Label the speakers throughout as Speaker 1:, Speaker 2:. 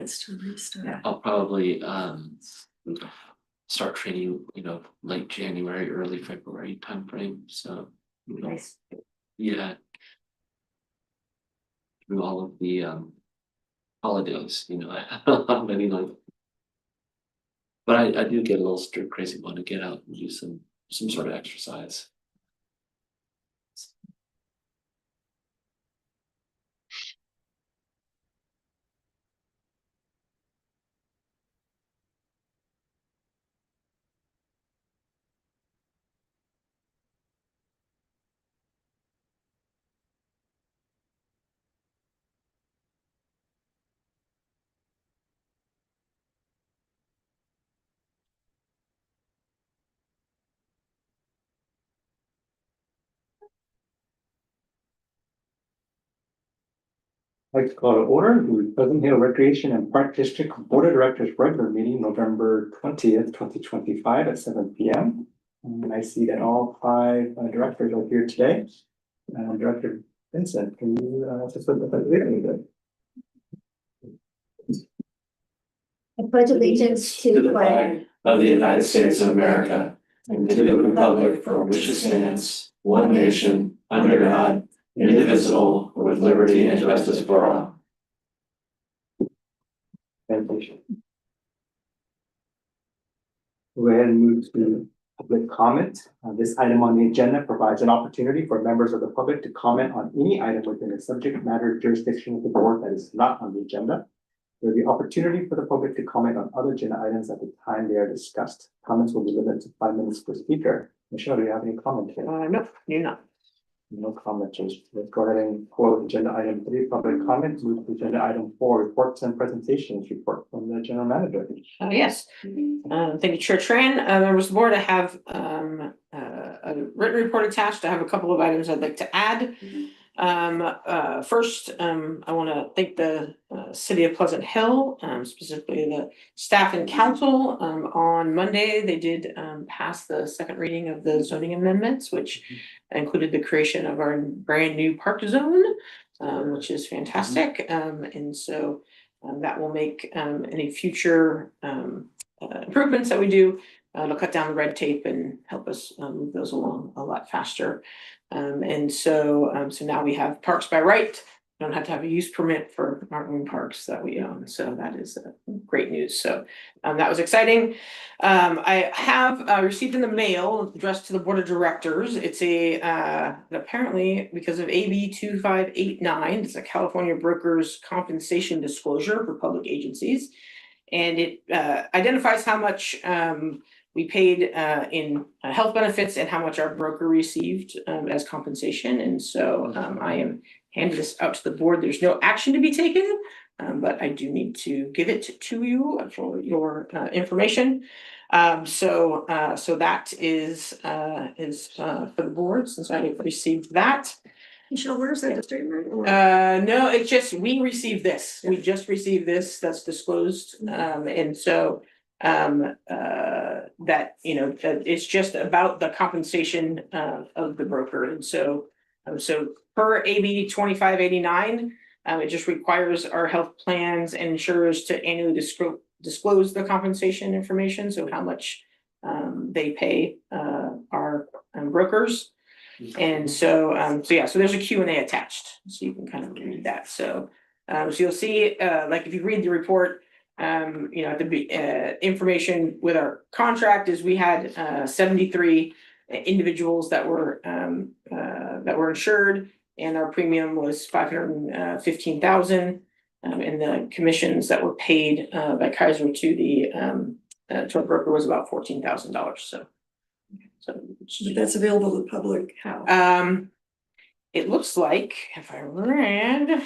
Speaker 1: It's to restart.
Speaker 2: Yeah.
Speaker 3: I'll probably start training, late January, early February timeframe, so.
Speaker 2: Nice.
Speaker 3: Yeah. Through all of the holidays, how many like. But I do get a little stir crazy, want to get out and do some sort of exercise.
Speaker 4: I'd like to call to order the Pleasant Hill Recreation and Park District Board of Directors regular meeting, November 20th, 2025 at 7 p.m. And I see that all five directors are here today. Director Vincent, can you just put the video?
Speaker 5: I pledge allegiance to the flag
Speaker 3: of the United States of America and to the republic for which it stands, one nation, under God, indivisible, with liberty and justice for all.
Speaker 4: Thank you. Go ahead and move to public comment. This item on the agenda provides an opportunity for members of the public to comment on any item within the subject matter jurisdiction of the board that is not on the agenda. There will be opportunity for the public to comment on other agenda items at the time they are discussed. Comments will be limited to 5 minutes per speaker. Michelle, do you have any comment here?
Speaker 2: No, you're not.
Speaker 4: No commenters. Let's go ahead and close agenda item 3, public comments. Move to agenda item 4, reports and presentations. Report from the general manager.
Speaker 2: Yes. Thank you, Chair Tran. Members of the board, I have a written report attached. I have a couple of items I'd like to add. First, I want to thank the city of Pleasant Hill, specifically the staff and council. On Monday, they did pass the second reading of the zoning amendments, which included the creation of our brand new park zone, which is fantastic. And so that will make any future improvements that we do, it'll cut down the red tape and help us move those along a lot faster. And so now we have parks by right. We don't have to have a use permit for our own parks that we own. So that is great news. So that was exciting. I have received in the mail addressed to the board of directors. It's apparently because of AB 2589, it's a California Brokers Compensation Disclosure for public agencies. And it identifies how much we paid in health benefits and how much our broker received as compensation. And so I am handing this out to the board. There's no action to be taken, but I do need to give it to you for your information. So that is for the board, since I received that.
Speaker 1: Michelle, where's that statement?
Speaker 2: No, it's just, we received this. We just received this that's disclosed. And so that, it's just about the compensation of the broker. And so per AB 2589, it just requires our health plans and insurers to annually disclose the compensation information. So how much they pay our brokers. And so there's a Q&A attached, so you can kind of read that. So you'll see, like if you read the report, at the information with our contract is we had 73 individuals that were insured, and our premium was $515,000, and the commissions that were paid by Kaiser to our broker was about $14,000. So
Speaker 1: that's available to the public. How?
Speaker 2: It looks like, if I read,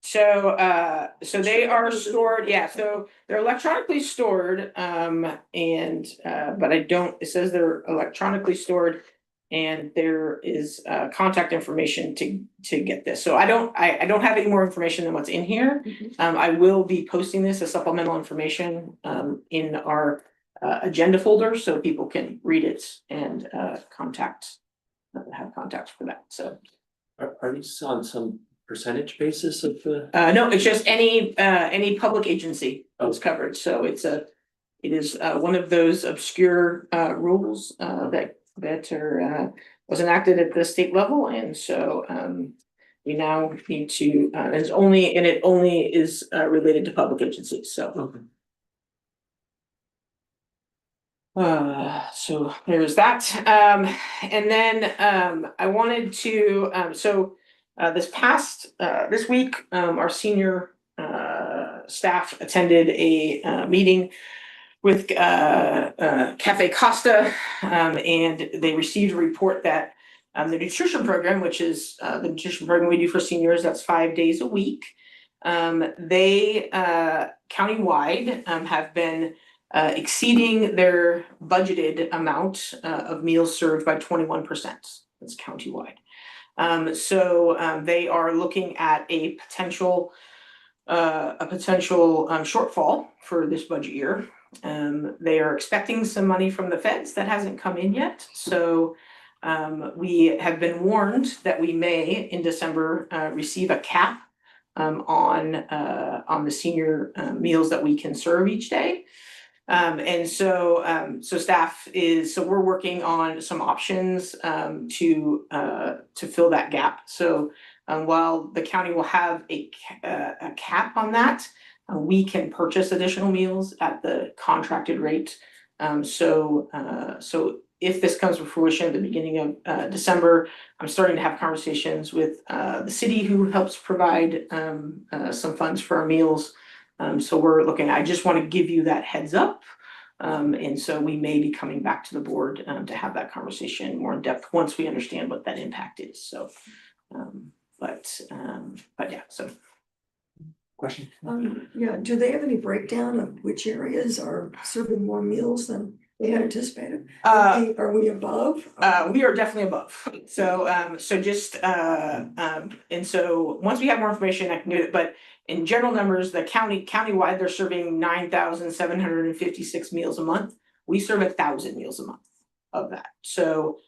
Speaker 2: so they are stored. Yeah, so they're electronically stored. But it says they're electronically stored, and there is contact information to get this. So I don't have any more information than what's in here. I will be posting this as supplemental information in our agenda folder, so people can read it and have contact for that. So
Speaker 3: Are these on some percentage basis of
Speaker 2: No, it's just any public agency is covered, so it is one of those obscure rules that are was enacted at the state level, and so we now need to, it only is related to public agencies, so.
Speaker 3: Okay.
Speaker 2: So there's that, and then I wanted to, this week, our senior staff attended a meeting with Cafe Costa, and they received a report that the nutrition program, which is the nutrition program we do for seniors, that's 5 days a week. They countywide have been exceeding their budgeted amount of meals served by 21%. That's countywide. So they are looking at a potential shortfall for this budget year. They are expecting some money from the feds that hasn't come in yet. So we have been warned that we may in December receive a cap on the senior meals that we can serve each day. And so we're working on some options to fill that gap. So while the county will have a cap on that, we can purchase additional meals at the contracted rate. So if this comes to fruition at the beginning of December, I'm starting to have conversations with the city who helps provide some funds for our meals. So we're looking, I just want to give you that heads up. And so we may be coming back to the board to have that conversation more in depth once we understand what that impact is. So, but yeah, so.
Speaker 4: Question?
Speaker 1: Yeah, do they have any breakdown of which areas are serving more meals than they had anticipated? Are we above?
Speaker 2: We are definitely above. So, and so once we have more information, I can do it, but in general numbers, the countywide, they're serving 9,756 meals a month. We serve 1,000 meals a month of that. So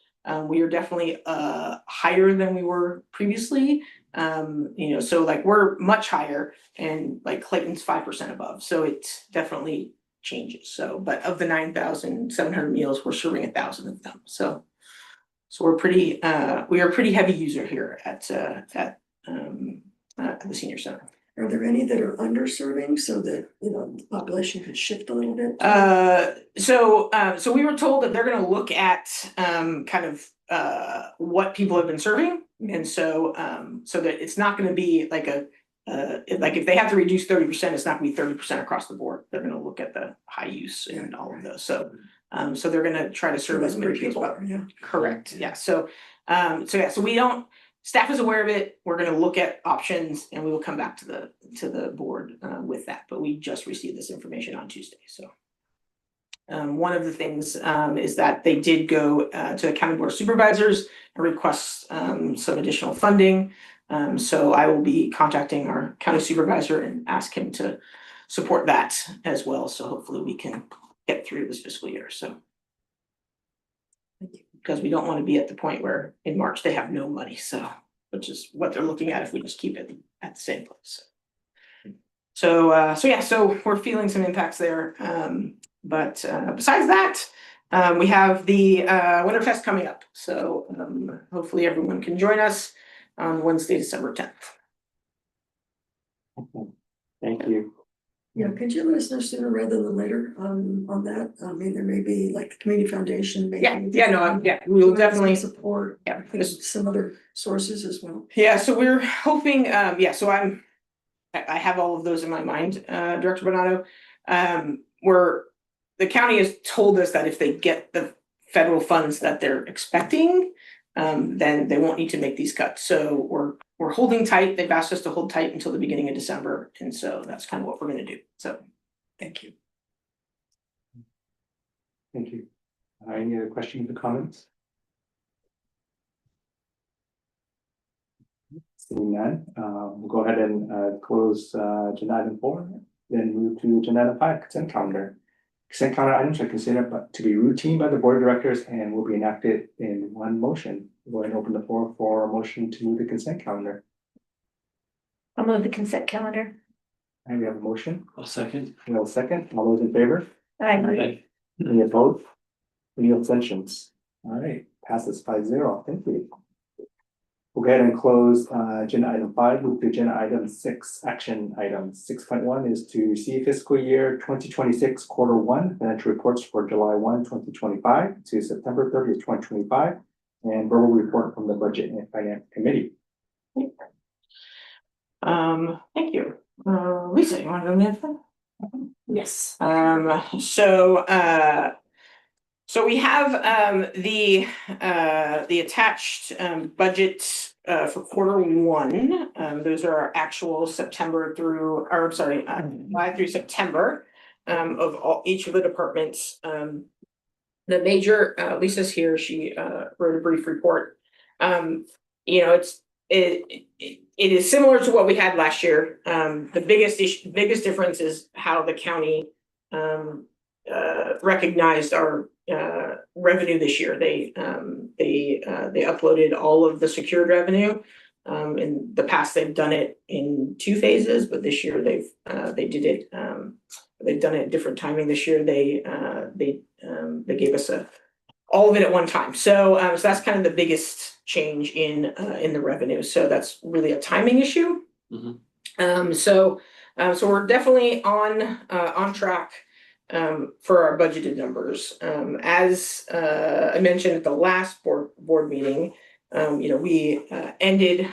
Speaker 2: we are definitely higher than we were previously. So like we're much higher, and like Clayton's 5% above. So it definitely changes. So, but of the 9,700 meals, we're serving 1,000 of them. So we're we are a pretty heavy user here at the senior center.
Speaker 1: Are there any that are underserving so that, the population could shift a little bit?
Speaker 2: So we were told that they're gonna look at kind of what people have been serving. And so that it's not gonna be like like if they have to reduce 30%, it's not gonna be 30% across the board. They're gonna look at the high use and all of those. So they're gonna try to serve as many people.
Speaker 1: Yeah.
Speaker 2: Correct, yeah, so staff is aware of it. We're gonna look at options and we will come back to the board with that, but we just received this information on Tuesday, so. One of the things is that they did go to the county board of supervisors and request some additional funding. So I will be contacting our county supervisor and ask him to support that as well. So hopefully we can get through this fiscal year, so. Because we don't want to be at the point where in March they have no money, so, which is what they're looking at if we just keep it at the same place. So we're feeling some impacts there. But besides that, we have the Winterfest coming up. So hopefully everyone can join us on Wednesday, December 10th.
Speaker 4: Thank you.
Speaker 1: Yeah, could you let us know sooner rather than later on that? I mean, there may be like the community foundation. We will definitely support. Yeah, some other sources as well.
Speaker 2: Yeah, so we're hoping. So I have all of those in my mind, Director Bonato. The county has told us that if they get the federal funds that they're expecting, then they won't need to make these cuts. So we're holding tight. They've asked us to hold tight until the beginning of December. And so that's kind of what we're going to do. So thank you.
Speaker 4: Thank you. Any other questions or comments? Seeing none, we'll go ahead and close agenda item 4, then move to agenda item 5, consent calendar. Consent calendar items are considered to be routine by the board of directors and will be enacted in one motion. We'll go ahead and open the floor for a motion to move the consent calendar.
Speaker 5: I'll move the consent calendar.
Speaker 4: And we have a motion,
Speaker 3: A second.
Speaker 4: we have a second, all those in favor?
Speaker 5: Aye.
Speaker 4: Any opposed? Any abstentions? All right, passes 5-0. Thank you. We'll go ahead and close agenda item 5, move to agenda item 6, action item 6.1 is to see fiscal year 2026 quarter 1 financial reports for July 1, 2025 to September 30th, 2025, and verbal report from the Budget and Finance Committee.
Speaker 2: Thank you. Lisa, you want to go next?
Speaker 1: Yes.
Speaker 2: So we have the attached budget for quarter 1. Those are our actual September through, or I'm sorry, July through September of each of the departments. The major, Lisa's here, she wrote a brief report. You know, it is similar to what we had last year. The biggest difference is how the county recognized our revenue this year. They uploaded all of the secured revenue. In the past, they've done it in 2 phases, but this year they've did it. They've done it at different timing. This year they gave us all of it at one time. So that's kind of the biggest change in the revenue. So that's really a timing issue.
Speaker 3: Mhm.
Speaker 2: So we're definitely on track for our budgeted numbers. As I mentioned at the last board meeting, you know, we ended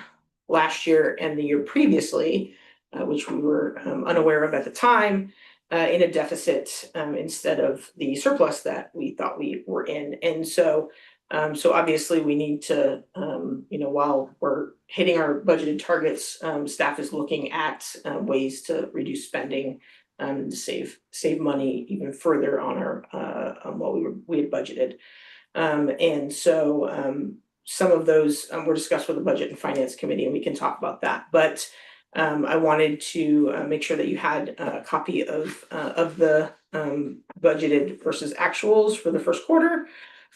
Speaker 2: last year and the year previously, which we were unaware of at the time, in a deficit instead of the surplus that we thought we were in. And so obviously we need to, you know, while we're hitting our budgeted targets, staff is looking at ways to reduce spending to save money even further on our on what we had budgeted. And so some of those were discussed with the Budget and Finance Committee, and we can talk about that. But I wanted to make sure that you had a copy of the budgeted versus actuals for the first quarter.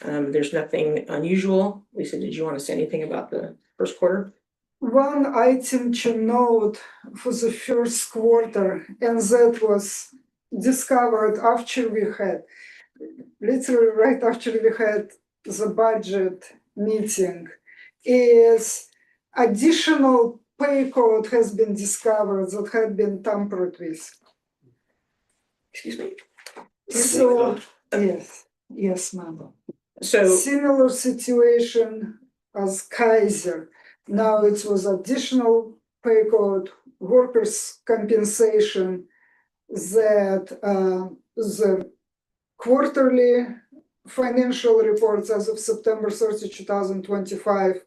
Speaker 2: There's nothing unusual. Lisa, did you want to say anything about the first quarter?
Speaker 6: One item to note for the first quarter, and that was discovered after we had, literally right after we had the budget meeting, is additional pay code has been discovered that had been tampered with.
Speaker 2: Excuse me.
Speaker 6: So, yes, ma'am.
Speaker 2: So
Speaker 6: Similar situation as Kaiser. Now it was additional pay code, workers' compensation that the quarterly financial reports as of September 30, 2025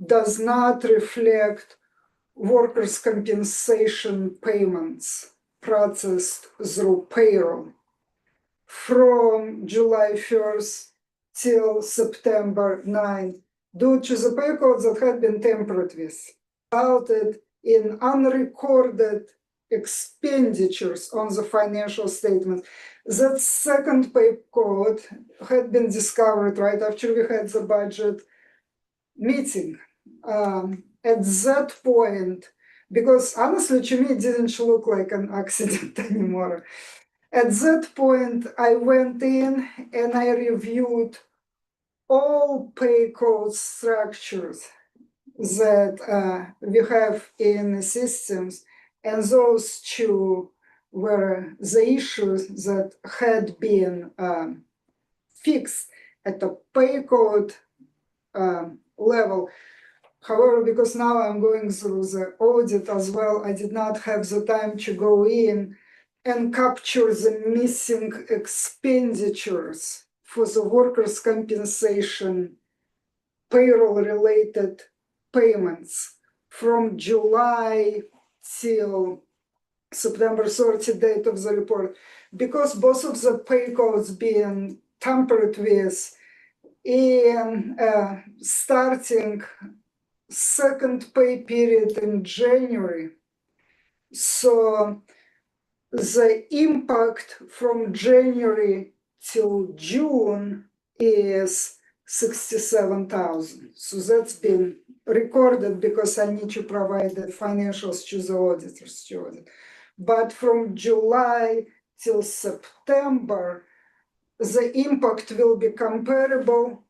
Speaker 6: does not reflect workers' compensation payments processed through payroll from July 1st till September 9th, due to the pay codes that had been tampered with, resulted in unrecorded expenditures on the financial statement. That second pay code had been discovered right after we had the budget meeting. At that point, because honestly to me it didn't look like an accident anymore. At that point, I went in and I reviewed all pay code structures that we have in the systems, and those 2 were the issues that had been fixed at the pay code level. However, because now I'm going through the audit as well, I did not have the time to go in and capture the missing expenditures for the workers' compensation payroll-related payments from July till September 30 date of the report. Because both of the pay codes being tampered with in starting second pay period in January. So the impact from January till June is 67,000. So that's been recorded because I need to provide the financials to the auditors to audit. But from July till September, the impact will be comparable.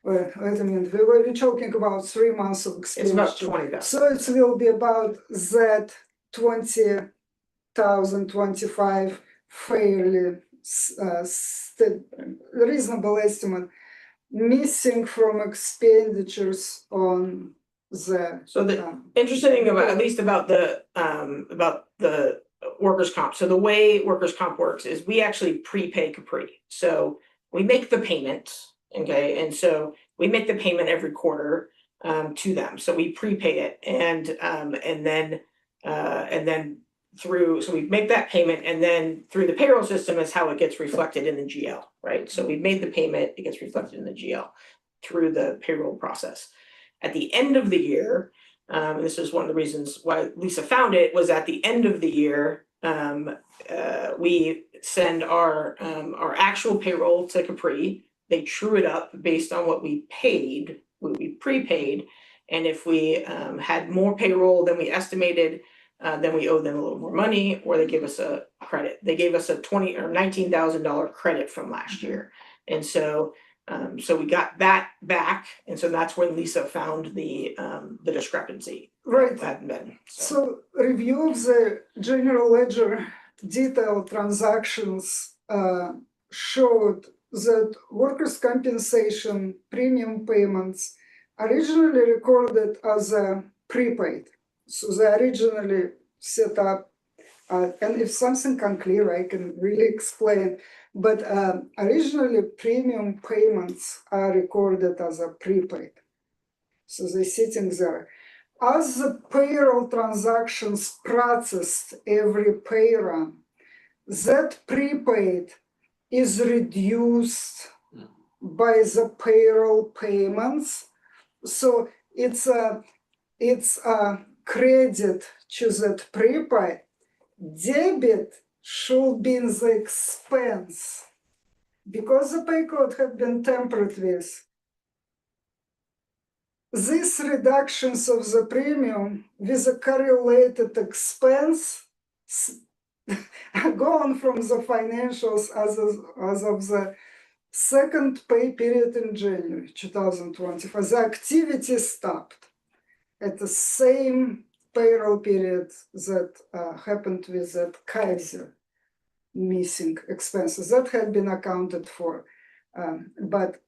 Speaker 6: Wait a minute, we were talking about 3 months of
Speaker 2: It's about
Speaker 6: expenditure.
Speaker 2: 20,000.
Speaker 6: So it will be about that 20,025 fairly reasonable estimate missing from expenditures on the.
Speaker 2: So the interesting thing about, at least about the workers' comp, so the way workers' comp works is we actually prepay Capri. So we make the payment, okay, and so we make the payment every quarter to them. So we prepay it and then through, so we make that payment and then through the payroll system is how it gets reflected in the GL, right? So we made the payment, it gets reflected in the GL through the payroll process. At the end of the year, this is one of the reasons why Lisa found it, was at the end of the year, we send our actual payroll to Capri. They true it up based on what we paid, what we prepaid. And if we had more payroll than we estimated, then we owe them a little more money, or they give us a credit. They gave us a $20,000 or $19,000 credit from last year. And so we got that back, and so that's when Lisa found the discrepancy.
Speaker 6: Right.
Speaker 2: Hadn't been.
Speaker 6: So review of the general ledger detailed transactions showed that workers' compensation premium payments originally recorded as a prepaid. So they originally set up, and if something unclear, I can really explain. But originally, premium payments are recorded as a prepaid. So they're sitting there. As the payroll transactions processed every pay run, that prepaid is reduced by the payroll payments. So it's a credit to that prepaid. Debit should be in the expense. Because the pay code had been tampered with, these reductions of the premium with a correlated expense are gone from the financials as of the second pay period in January 2025. The activity stopped at the same payroll period that happened with that Kaiser missing expenses that had been accounted for. But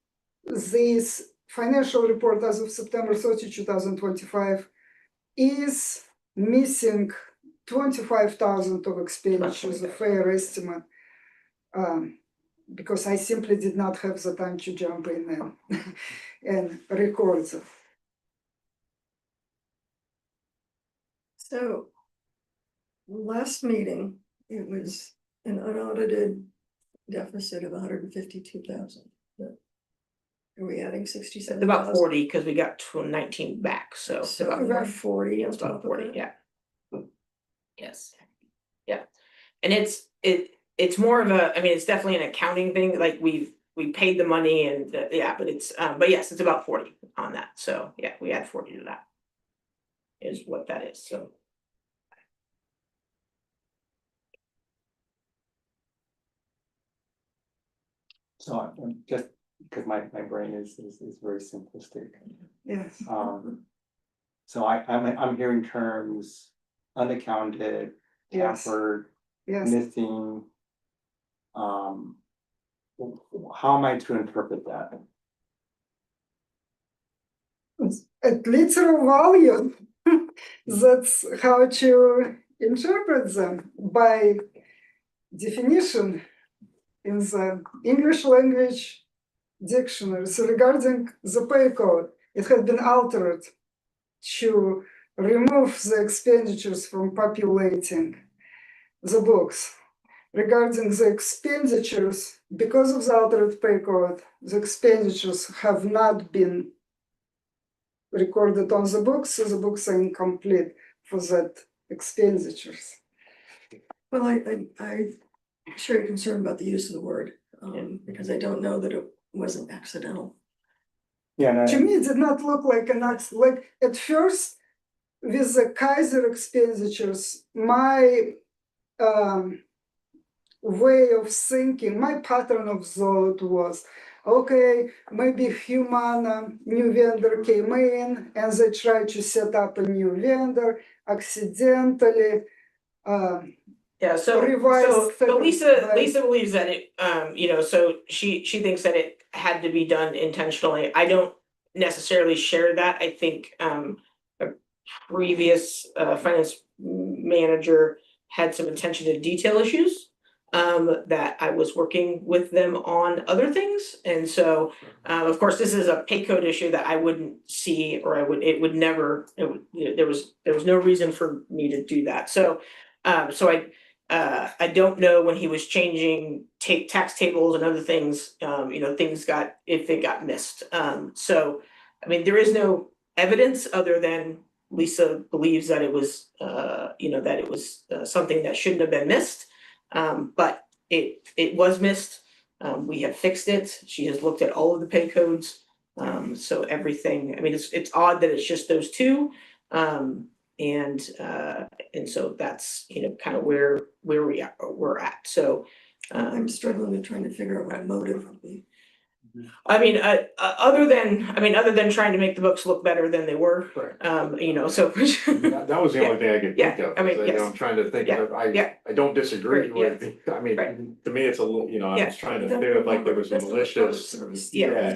Speaker 6: this financial report as of September 30, 2025 is missing 25,000 of expenditures, a fair estimate, because I simply did not have the time to jump in and record them.
Speaker 1: So last meeting, it was an unaudited deficit of 152,000. Are we adding 67,000?
Speaker 2: About 40 because we got 19 back. So
Speaker 1: we got 40 on
Speaker 2: it's
Speaker 1: top
Speaker 2: about
Speaker 1: of
Speaker 2: 40,
Speaker 1: that?
Speaker 2: yeah. Yes. Yeah. And it's more of a, I mean, it's definitely an accounting thing. Like we paid the money and but yes, it's about 40 on that. So yeah, we add 40 to that is what that is. So.
Speaker 4: So just because my brain is very simplistic.
Speaker 6: Yes.
Speaker 4: So I'm hearing terms unaccounted,
Speaker 6: Yes.
Speaker 4: tampered,
Speaker 6: Yes.
Speaker 4: missing. How am I to interpret that?
Speaker 6: At literal value, that's how to interpret them by definition in the English language dictionary. So regarding the pay code, it had been altered to remove the expenditures from populating the books. Regarding the expenditures, because of the altered pay code, the expenditures have not been recorded on the books, so the books are incomplete for that expenditures.
Speaker 1: Well, I'm sure you're concerned about the use of the word because I don't know that it wasn't accidental.
Speaker 4: Yeah,
Speaker 6: To me, it did not look like an accident. Like at first, with the Kaiser expenditures, my way of thinking, my pattern of thought was, okay, maybe Humana new vendor came in and they tried to set up a new vendor accidentally.
Speaker 2: Yeah,
Speaker 6: Revised
Speaker 2: so Lisa,
Speaker 6: by-
Speaker 2: Lisa believes that it, you know, so she thinks that it had to be done intentionally. I don't necessarily share that. I think, a previous, finance manager had some attention to detail issues. That I was working with them on other things, and so, of course, this is a pay code issue that I wouldn't see, or it would never, there was no reason for me to do that, so. I don't know when he was changing tax tables and other things, you know, if it got missed. So, I mean, there is no evidence other than Lisa believes that it was, you know, that it was something that shouldn't have been missed. But it was missed. We have fixed it. She has looked at all of the pay codes. So everything, I mean, it's odd that it's just those two. And so that's, you know, kind of where we're at, so.
Speaker 1: I'm struggling with trying to figure out what motive would be.
Speaker 2: I mean, other than trying to make the books look better than they were, you know, so.
Speaker 7: That was the only thing I could think
Speaker 2: Yeah,
Speaker 7: of,
Speaker 2: I mean,
Speaker 7: is that, you know,
Speaker 2: yes.
Speaker 7: I'm trying to think of,
Speaker 2: Yeah.
Speaker 7: I don't disagree
Speaker 2: Right,
Speaker 7: with, I mean,
Speaker 2: Right.
Speaker 7: to me, it's a little, you know, I
Speaker 2: Yeah.
Speaker 7: was trying to feel like there was
Speaker 1: That's what
Speaker 7: malicious.
Speaker 1: service-
Speaker 7: Yeah. I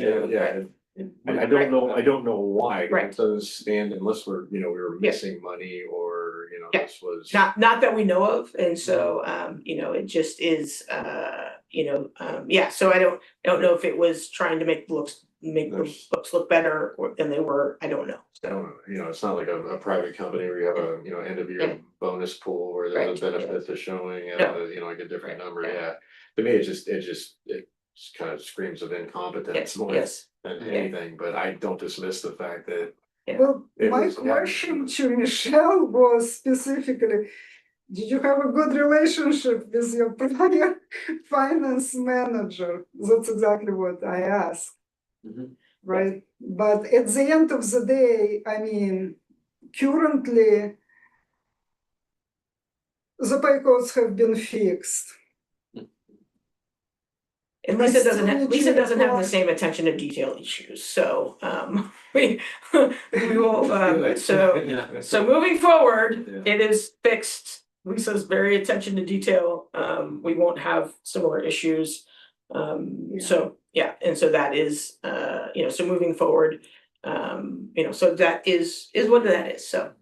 Speaker 7: don't know why,
Speaker 2: Right.
Speaker 7: it doesn't stand unless we're, you know, we were
Speaker 2: Yeah.
Speaker 7: missing money or, you know,
Speaker 2: Yeah.
Speaker 7: this was.
Speaker 2: Not that we know of, and so, you know, it just is, you know, yeah, so I don't know if it was trying to make the books look better than they were, I don't know,
Speaker 7: I
Speaker 2: so.
Speaker 7: don't know, you know, it's not like a private company where you have a, you know, end of
Speaker 2: Yeah.
Speaker 7: year bonus pool where there's a benefit to showing,
Speaker 2: No.
Speaker 7: you know, like a different
Speaker 2: Right,
Speaker 7: number,
Speaker 2: yeah.
Speaker 7: yeah. To me, it kind of screams of incompetence
Speaker 2: Yes,
Speaker 7: more
Speaker 2: yes,
Speaker 7: than
Speaker 2: Yeah.
Speaker 7: anything, but I don't dismiss the fact that.
Speaker 6: Well,
Speaker 7: It
Speaker 6: my
Speaker 7: was- yeah.
Speaker 6: question to Michelle was specifically, did you have a good relationship with your prior finance manager? That's exactly what I asked,
Speaker 3: Mhm.
Speaker 6: right? But at the end of the day, I mean, currently, the pay codes have been fixed.
Speaker 2: and
Speaker 6: I
Speaker 2: Lisa
Speaker 6: still
Speaker 2: doesn't have,
Speaker 6: need
Speaker 2: Lisa
Speaker 6: to
Speaker 2: doesn't have the
Speaker 6: report-
Speaker 2: same attention to detail issues, so, we will,
Speaker 7: Good.
Speaker 2: so. So moving forward,
Speaker 3: Yeah.
Speaker 2: it is fixed. Lisa's very attention to detail. We won't have similar issues. So, yeah, and so that is, you know, so moving forward, you know, so that is what that is, so.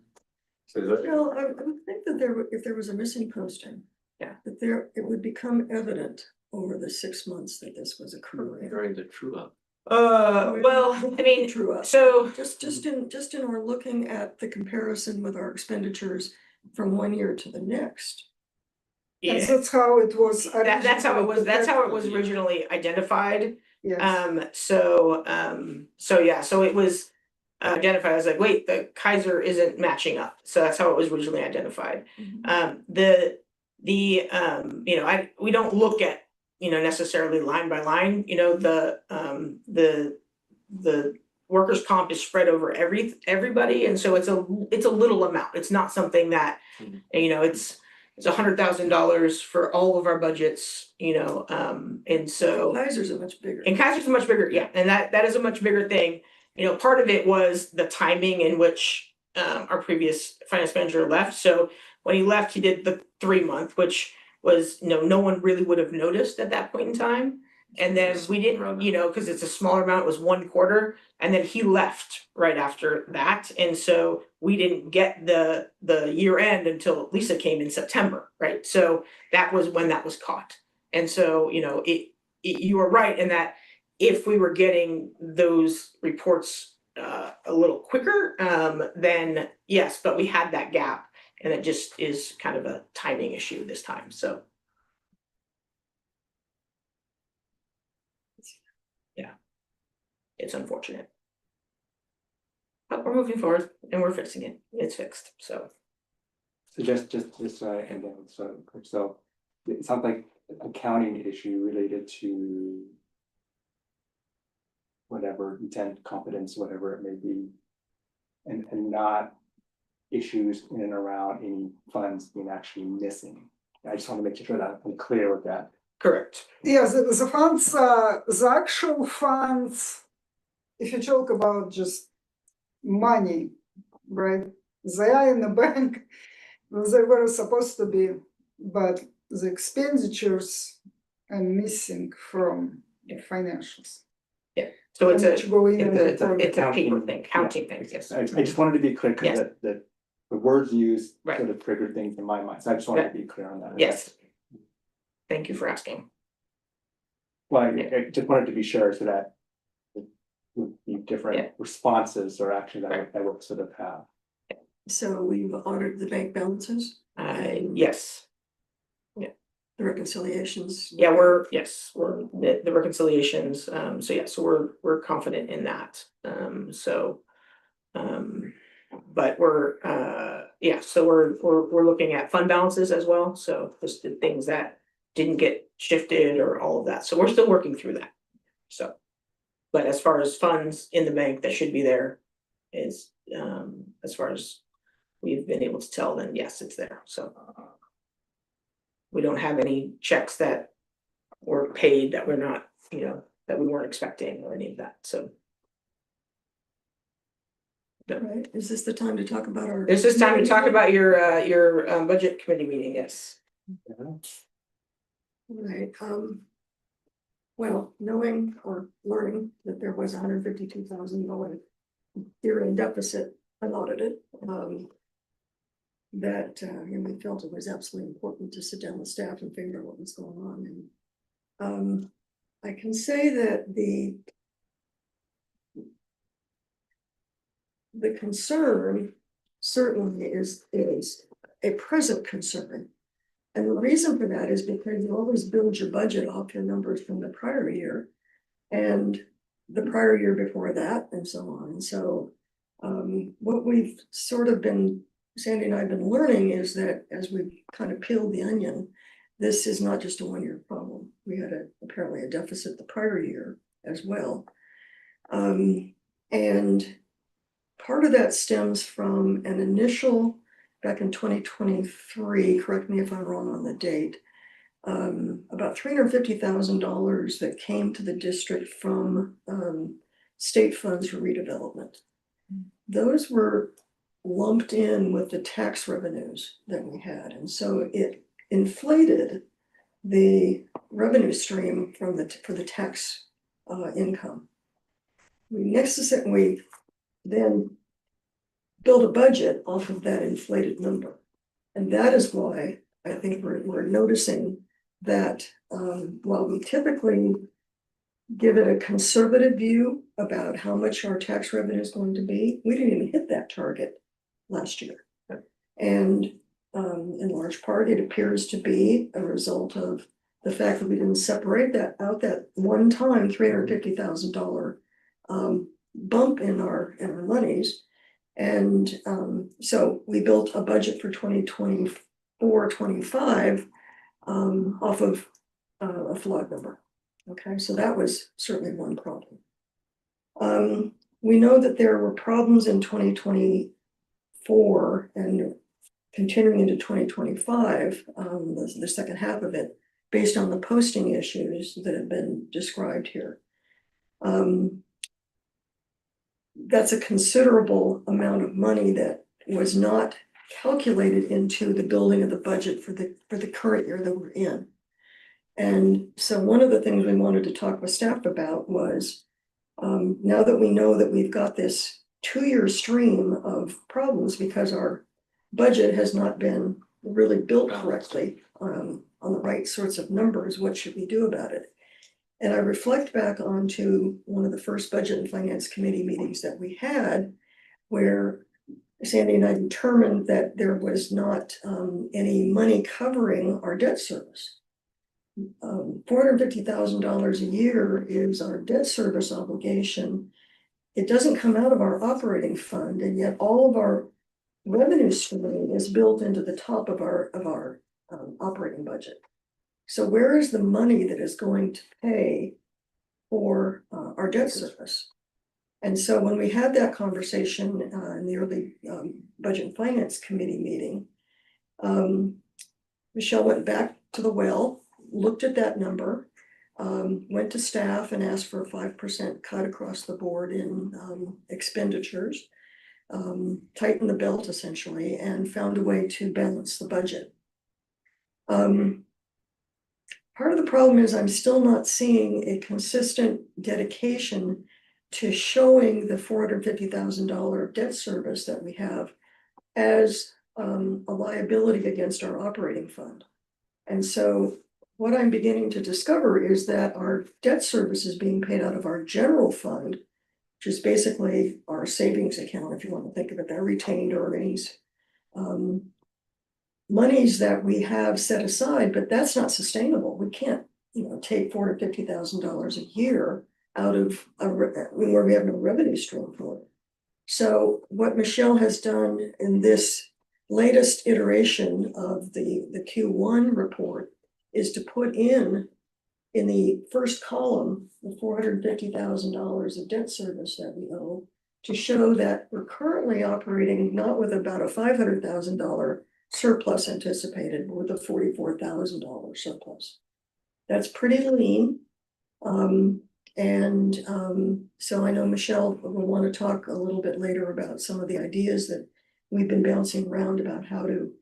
Speaker 7: So that-
Speaker 1: Well, I would think that if there was a missing posting.
Speaker 2: Yeah.
Speaker 1: That it would become evident over the 6 months that this was occurring.
Speaker 3: During the true up.
Speaker 2: Well, I mean,
Speaker 1: True up.
Speaker 2: so,
Speaker 1: Just in our looking at the comparison with our expenditures from one year to the next.
Speaker 6: And
Speaker 2: yeah,
Speaker 6: that's how it was.
Speaker 2: that's how it was, that's how it was
Speaker 6: originally
Speaker 2: originally identified.
Speaker 6: depicted. Yes.
Speaker 2: So yeah, so it was identified as like, wait, the Kaiser isn't matching up. So that's how it was originally identified. You know, we don't look at, you know, necessarily line by line, you know, the workers' comp is spread over everybody, and so it's a little amount. It's not something that, you know, it's $100,000 for all of our budgets, you know, and so.
Speaker 1: Kaiser's are much bigger.
Speaker 2: And Kaiser's much bigger, yeah, and that is a much bigger thing. You know, part of it was the timing in which our previous finance manager left. So when he left, he did the 3-month, which was, you know, no one really would have noticed at that point in time. And then we didn't, you know, because it's a smaller amount, it was 1 quarter, and then he left right after that. And so we didn't get the year end until Lisa came in September, right? So that was when that was caught. And so, you know, you were right in that if we were getting those reports a little quicker, then yes, but we had that gap, and it just is kind of a timing issue this time, so. Yeah, it's unfortunate. But we're moving forward and we're fixing it, it's fixed, so.
Speaker 4: So just and then so it sounds like accounting issue related to whatever intent, competence, whatever it may be, and not issues in and around any funds being actually missing. I just want to make sure that I'm clear with that.
Speaker 2: Correct.
Speaker 6: Yeah, the funds, the actual funds, if you talk about just money, right? They are in the bank, they were supposed to be, but the expenditures are missing from the financials.
Speaker 2: So it's
Speaker 6: And to go in and
Speaker 2: it's a
Speaker 6: report it.
Speaker 2: paper thing, counting thing, yes.
Speaker 4: I just wanted to be clear,
Speaker 2: Yes.
Speaker 4: because that the words used
Speaker 2: Right.
Speaker 4: sort of trigger things in my mind, so I just wanted to be clear on that.
Speaker 2: Yes. Thank you for asking.
Speaker 4: Well, I just wanted to be sure so that the different
Speaker 2: Yeah.
Speaker 4: responses or actions
Speaker 2: Right.
Speaker 4: I would sort of have.
Speaker 1: So we've audited the bank balances,
Speaker 2: Yes,
Speaker 1: the reconciliations.
Speaker 2: yeah, we're the reconciliations, so yeah, so we're confident in that, so. But we're, yeah, so we're looking at fund balances as well, so just the things that didn't get shifted or all of that, so we're still working through that, so. But as far as funds in the bank that should be there is, as far as we've been able to tell, then yes, it's there, so. We don't have any checks that were paid that we're not, that we weren't expecting or any of that, so.
Speaker 1: Right, is this the time to talk about our?
Speaker 2: This is time to talk about your budget committee meeting, yes.
Speaker 1: Right, well, knowing or learning that there was $152,000 year-end deficit unaudited, that, and we felt it was absolutely important to sit down with staff and figure out what was going on. And I can say that the concern certainly is a present concern. And the reason for that is because you always build your budget off your numbers from the prior year and the prior year before that and so on. So what we've sort of been, Sandy and I have been learning is that as we've kind of peeled the onion, this is not just a one-year problem. We had apparently a deficit the prior year as well. And part of that stems from an initial, back in 2023, correct me if I'm wrong on the date, about $350,000 that came to the district from state funds for redevelopment. Those were lumped in with the tax revenues that we had. And so it inflated the revenue stream from for the tax income. We then build a budget off of that inflated number. And that is why I think we're noticing that while we typically give it a conservative view about how much our tax revenue is going to be, we didn't even hit that target last year. And in large part, it appears to be a result of the fact that we didn't separate that out, that one-time $350,000 bump in our monies. And so we built a budget for 2024-25 off of a flawed number. Okay, so that was certainly one problem. We know that there were problems in 2024 and continuing into 2025, the second half of it, based on the posting issues that have been described here. That's a considerable amount of money that was not calculated into the building of the budget for the current year that we're in. And so one of the things we wanted to talk with staff about was, now that we know that we've got this 2-year stream of problems because our budget has not been really built correctly on the right sorts of numbers, what should we do about it? And I reflect back onto one of the first budget and finance committee meetings that we had, where Sandy and I determined that there was not any money covering our debt service. $450,000 a year is our debt service obligation. It doesn't come out of our operating fund, and yet all of our revenue stream is built into the top of our operating budget. So where is the money that is going to pay for our debt service? And so when we had that conversation in the early Budget and Finance Committee meeting, Michelle went back to the well, looked at that number, went to staff and asked for a 5% cut across the board in expenditures, tightened the belt essentially, and found a way to balance the budget. Part of the problem is I'm still not seeing a consistent dedication to showing the $450,000 debt service that we have as a liability against our operating fund. And so what I'm beginning to discover is that our debt service is being paid out of our general fund, which is basically our savings account, if you want to think of it, that retained earnings. Monies that we have set aside, but that's not sustainable. We can't, take $450,000 a year out of where we have no revenue stream for it. So what Michelle has done in this latest iteration of the Q1 report is to put in the first column, the $450,000 of debt service that we owe, to show that we're currently operating not with about a $500,000 surplus anticipated, but with a $44,000 surplus. That's pretty lean. So I know Michelle will want to talk a little bit later about some of the ideas that we've been bouncing around about how to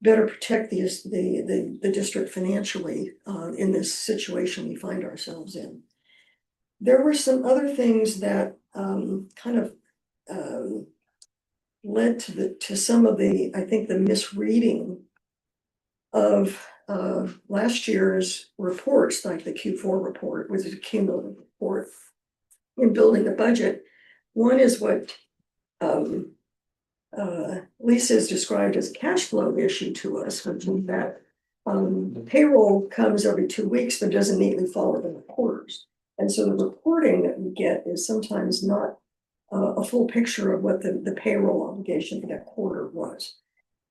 Speaker 1: better protect the district financially in this situation we find ourselves in. There were some other things that kind of led to some of the, I think, the misreading of last year's reports, like the Q4 report, which is a cumulative report in building the budget. One is what Lisa has described as a cash flow issue to us, which is that payroll comes every 2 weeks, but doesn't neatly follow the quarters. And so the reporting that we get is sometimes not a full picture of what the payroll obligation for that quarter was.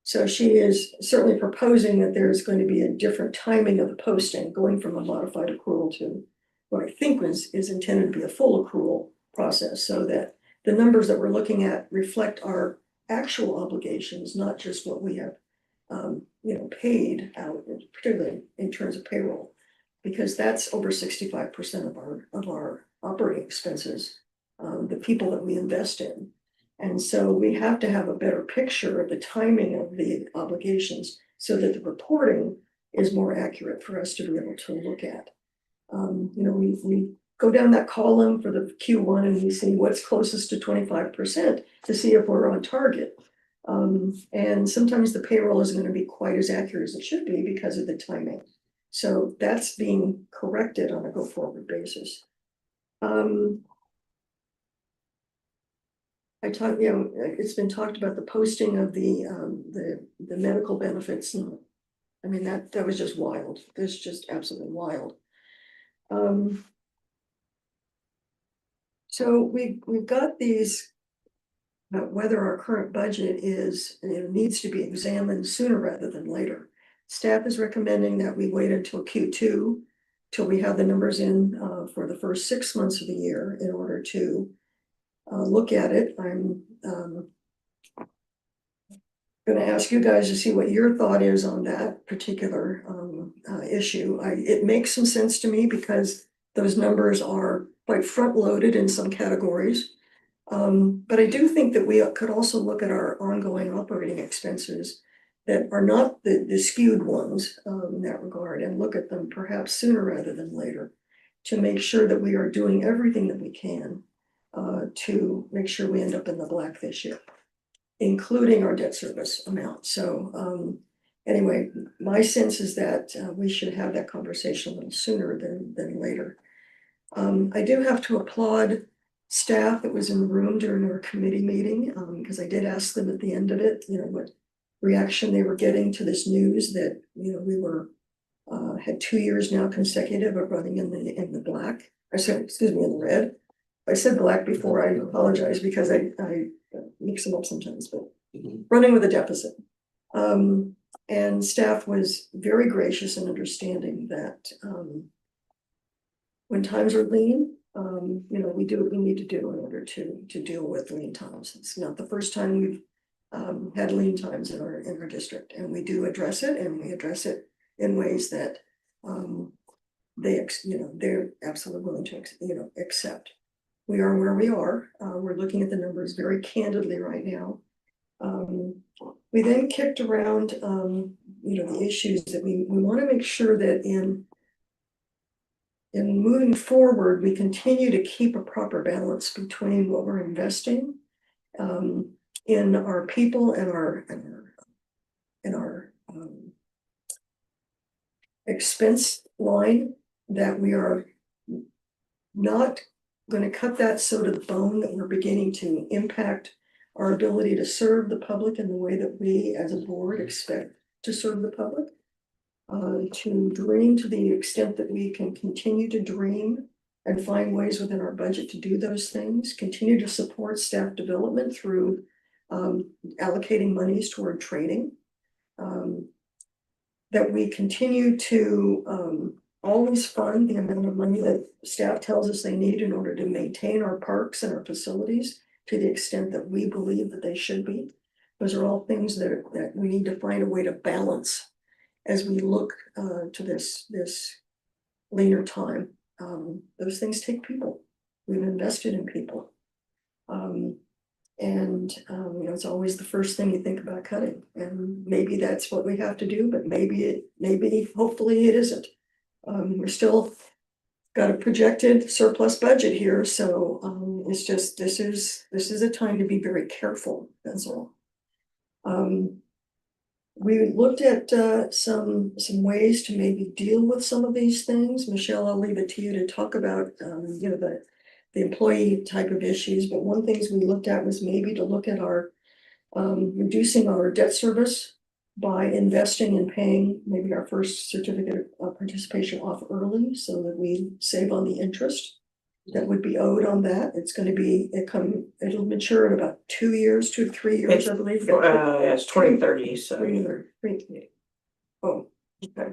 Speaker 1: So she is certainly proposing that there's going to be a different timing of the posting, going from a modified accrual to what I think is intended to be a full accrual process, so that the numbers that we're looking at reflect our actual obligations, not just what we have paid out, particularly in terms of payroll, because that's over 65% of our operating expenses, the people that we invest in. And so we have to have a better picture of the timing of the obligations so that the reporting is more accurate for us to be able to look at. We go down that column for the Q1 and we see what's closest to 25% to see if we're on target. And sometimes the payroll isn't going to be quite as accurate as it should be because of the timing. So that's being corrected on a go-forward basis. It's been talked about the posting of the medical benefits. And, I mean, that was just wild. That's just absolutely wild. So we've got these, whether our current budget needs to be examined sooner rather than later. Staff is recommending that we wait until Q2 till we have the numbers in for the first 6 months of the year in order to look at it. I'm going to ask you guys to see what your thought is on that particular issue. It makes some sense to me because those numbers are quite front-loaded in some categories. But I do think that we could also look at our ongoing operating expenses that are not the skewed ones in that regard, and look at them perhaps sooner rather than later to make sure that we are doing everything that we can to make sure we end up in the black this year, including our debt service amount. So anyway, my sense is that we should have that conversation a little sooner than later. I do have to applaud staff that was in the room during our committee meeting, because I did ask them at the end of it, what reaction they were getting to this news that, we were had 2 years now consecutive of running in the black. I said, excuse me, in the red. I said black before, I apologize because I mix them up sometimes, but running with a deficit. And staff was very gracious in understanding that, when times are lean, you know, we do what we need to do in order to deal with lean times. It's not the first time we've had lean times in our district, and we do address it, and we address it in ways that they're absolutely willing to accept. We are where we are. We're looking at the numbers very candidly right now. We then kicked around the issues that we want to make sure that in moving forward, we continue to keep a proper balance between what we're investing in our people and our expense line, that we are not going to cut that so to the bone that we're beginning to impact our ability to serve the public in the way that we as a board expect to serve the public. To dream to the extent that we can continue to dream and find ways within our budget to do those things, continue to support staff development through allocating monies toward training. That we continue to always fund the amount of money that staff tells us they need in order to maintain our parks and our facilities to the extent that we believe that they should be. Those are all things that we need to find a way to balance as we look to this leaner time. Those things take people. We've invested in people. It's always the first thing you think about cutting, and maybe that's what we have to do, but hopefully it isn't. We're still got a projected surplus budget here, so it's just this is a time to be very careful. That's all. We looked at some ways to maybe deal with some of these things. Michelle, I'll leave it to you to talk about the employee type of issues, but one things we looked at was maybe to look at our reducing our debt service by investing in paying maybe our first certificate of participation off early, so that we save on the interest that would be owed on that. It's going to be it'll mature in about 2 years, 2 to 3 years, I believe.
Speaker 2: It's 2030, so.
Speaker 1: Oh, okay.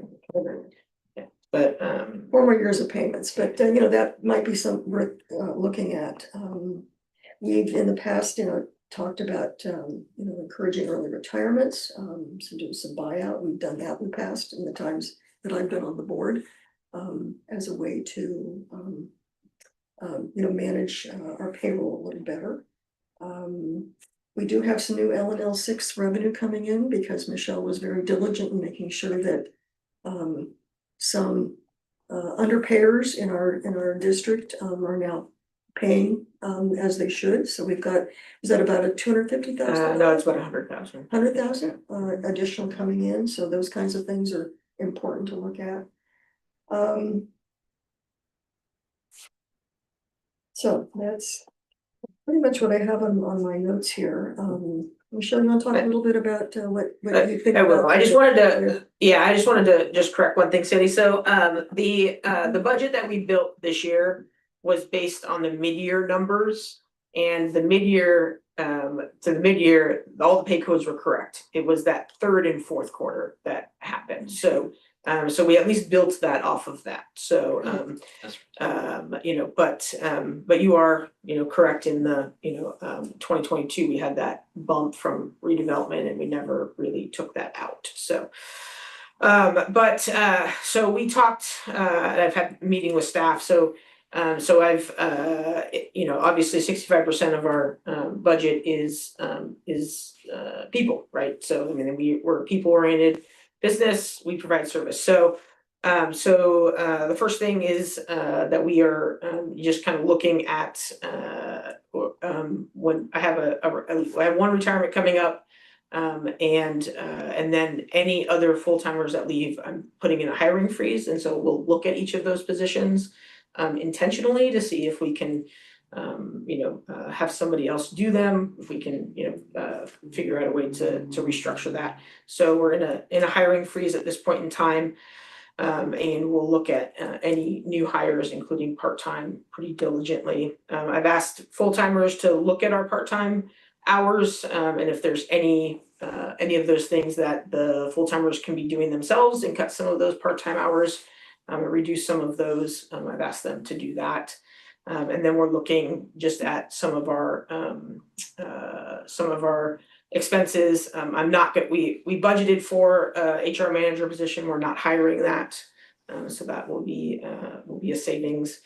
Speaker 2: Yeah, but
Speaker 1: 4 more years of payments, but that might be some worth looking at. We've in the past, talked about encouraging early retirements, so do some buyout. We've done that in the past in the times that I've been on the board, as a way to manage our payroll a little better. We do have some new L&L 6 revenue coming in because Michelle was very diligent in making sure that some underpayers in our district are now paying as they should. So we've got, is that about a $250,000?
Speaker 2: no, it's about 100,000.
Speaker 1: 100,000 additional coming in. So those kinds of things are important to look at. So that's pretty much what I have on my notes here. Michelle, you want to talk a little bit about what you think?
Speaker 2: I will.
Speaker 1: about
Speaker 2: I just
Speaker 1: the-
Speaker 2: wanted to just correct one thing, Cindy. So the budget that we built this year was based on the mid-year numbers, and the mid-year all the pay codes were correct. It was that third and fourth quarter that happened. So we at least built that off of that. So but you are correct in the 2022 we had that bump from redevelopment, and we never really took that out. So so we talked, I've had a meeting with staff. So I've obviously 65% of our budget is people, right? So I mean we're a people-oriented business, we provide service. So the first thing is that we are just kind of looking at when I have I have one retirement coming up, and then any other full-timers that leave, I'm putting in a hiring freeze, and so we'll look at each of those positions intentionally to see if we can have somebody else do them, if we can figure out a way to restructure that. So we're in a hiring freeze at this point in time, and we'll look at any new hires, including part-time, pretty diligently. I've asked full-timers to look at our part-time hours, and if there's any any of those things that the full-timers can be doing themselves and cut some of those part-time hours, and reduce some of those. I've asked them to do that. And then we're looking just at some of our expenses. I'm not good, we budgeted for HR manager position, we're not hiring that. So that will be a savings,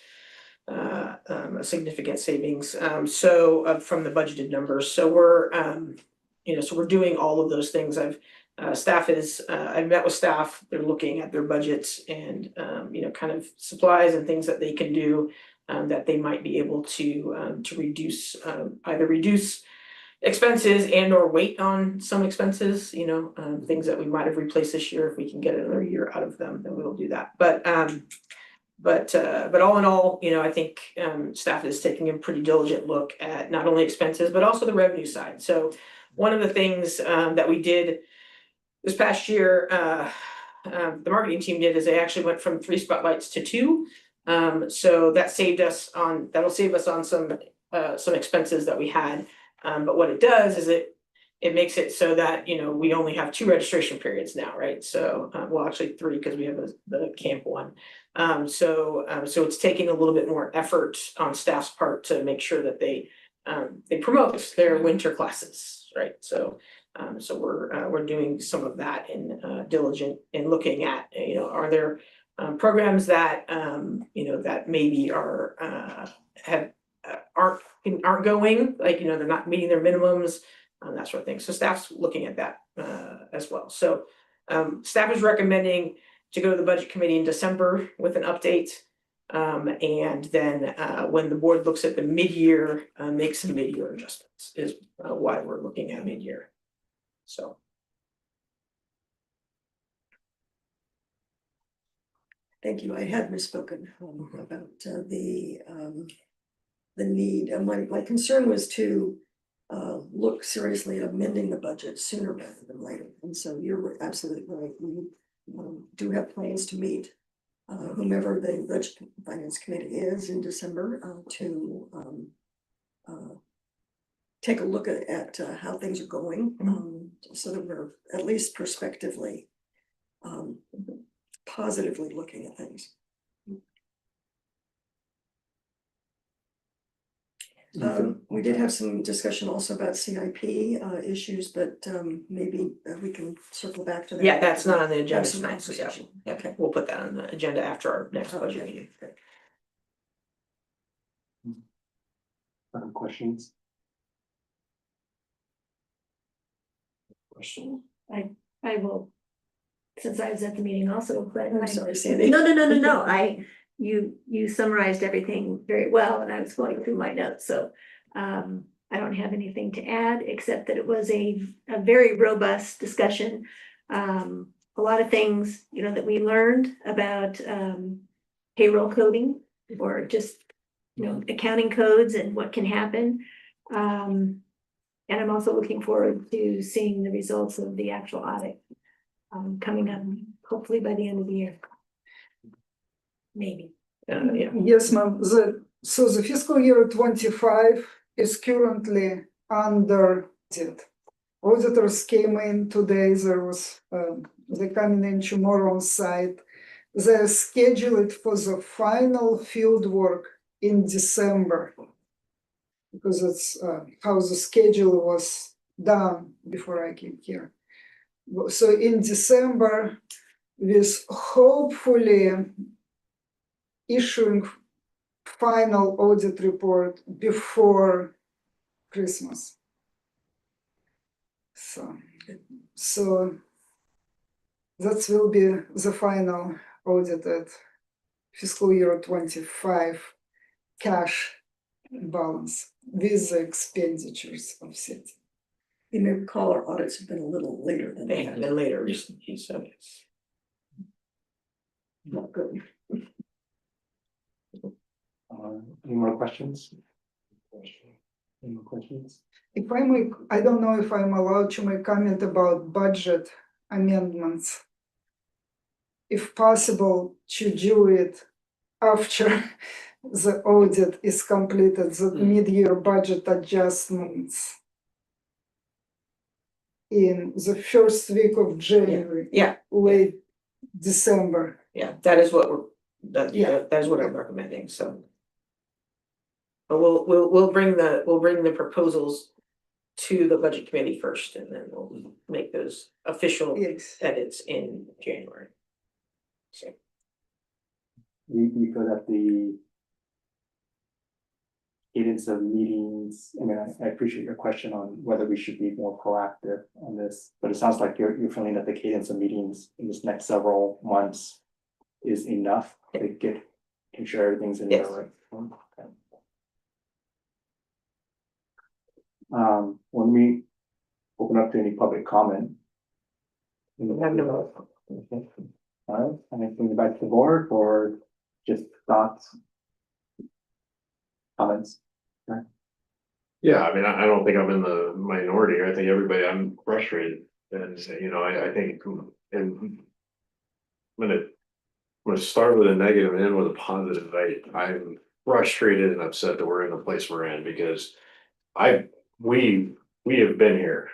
Speaker 2: a significant savings, from the budgeted numbers. So we're, so we're doing all of those things. I've met with staff, they're looking at their budgets and, kind of supplies and things that they can do, that they might be able to reduce, either reduce expenses and or wait on some expenses, things that we might have replaced this year. If we can get another year out of them, then we'll do that. But all in all, I think staff is taking a pretty diligent look at not only expenses, but also the revenue side. So one of the things that we did this past year, the marketing team did, is they actually went from 3 spotlights to 2. So that'll save us on some expenses that we had. But what it does is it makes it so that, we only have 2 registration periods now, right? So, well, actually 3, because we have the camp one. So it's taking a little bit more effort on staff's part to make sure that they promote their winter classes, right? So we're doing some of that in diligent in looking at, are there programs that that maybe aren't going, like, they're not meeting their minimums, that sort of thing. So staff's looking at that as well. So staff is recommending to go to the budget committee in December with an update. And then when the board looks at the mid-year, make some mid-year adjustments is why we're looking at mid-year. So.
Speaker 1: Thank you. I had misspoken about the need. My concern was to look seriously at amending the budget sooner rather than later. And so you're absolutely right. We do have plans to meet whomever the budget finance committee is in December to take a look at how things are going, so that we're at least prospectively positively looking at things. We did have some discussion also about CIP issues, but maybe we can circle back to that.
Speaker 2: Yeah, that's not on the
Speaker 1: Have
Speaker 2: agenda
Speaker 1: some
Speaker 2: tonight, so yeah,
Speaker 1: conversation.
Speaker 2: okay, we'll put that on the agenda after our next budget meeting.
Speaker 4: Other questions?
Speaker 3: Question?
Speaker 5: I will, since I was at the meeting also, but
Speaker 1: I'm sorry, Sandy.
Speaker 5: No. You summarized everything very well, and I was going through my notes, so I don't have anything to add, except that it was a very robust discussion. A lot of things, that we learned about payroll coding, or just, accounting codes and what can happen. And I'm also looking forward to seeing the results of the actual audit coming up, hopefully by the end of the year. Maybe.
Speaker 2: Yeah.
Speaker 6: Yes, ma'am. So the fiscal year 25 is currently under audit. Auditors came in today. There was they're coming in tomorrow on site. They're scheduled for the final field work in December, because it's how the schedule was done before I came here. So in December, with hopefully issuing final audit report before Christmas. So that will be the final audited fiscal year 25 cash balance with the expenditures of city.
Speaker 1: You may recall our audits have been a little later than
Speaker 2: They
Speaker 1: that.
Speaker 2: have been later recently, so it's.
Speaker 1: Not good.
Speaker 4: Any more questions? Any more questions?
Speaker 6: If I may, I don't know if I'm allowed to make comment about budget amendments. If possible, to do it after the audit is completed, the mid-year budget adjustments. in the first week of January,
Speaker 2: Yeah,
Speaker 6: late December.
Speaker 2: yeah, that is what
Speaker 6: Yeah.
Speaker 2: that is what I'm recommending, so. But we'll bring the proposals to the budget committee first, and then we'll make those official
Speaker 6: Yes.
Speaker 2: edits in January. So,
Speaker 4: We feel that the cadence of meetings, I mean, I appreciate your question on whether we should be more proactive on this, but it sounds like you're feeling that the cadence of meetings in this next several months is enough to get, ensure everything's in the
Speaker 2: Yes.
Speaker 4: right form. Okay. When we open up to any public comment.
Speaker 2: we have no-
Speaker 4: Okay. All right, anything back to the board or just thoughts? Comments?
Speaker 7: Yeah, I mean, I don't think I'm in the minority. I think everybody, I'm frustrated. And, you know, I think, and I'm gonna start with a negative and end with a positive. I'm frustrated and upset that we're in the place we're in because we have been here.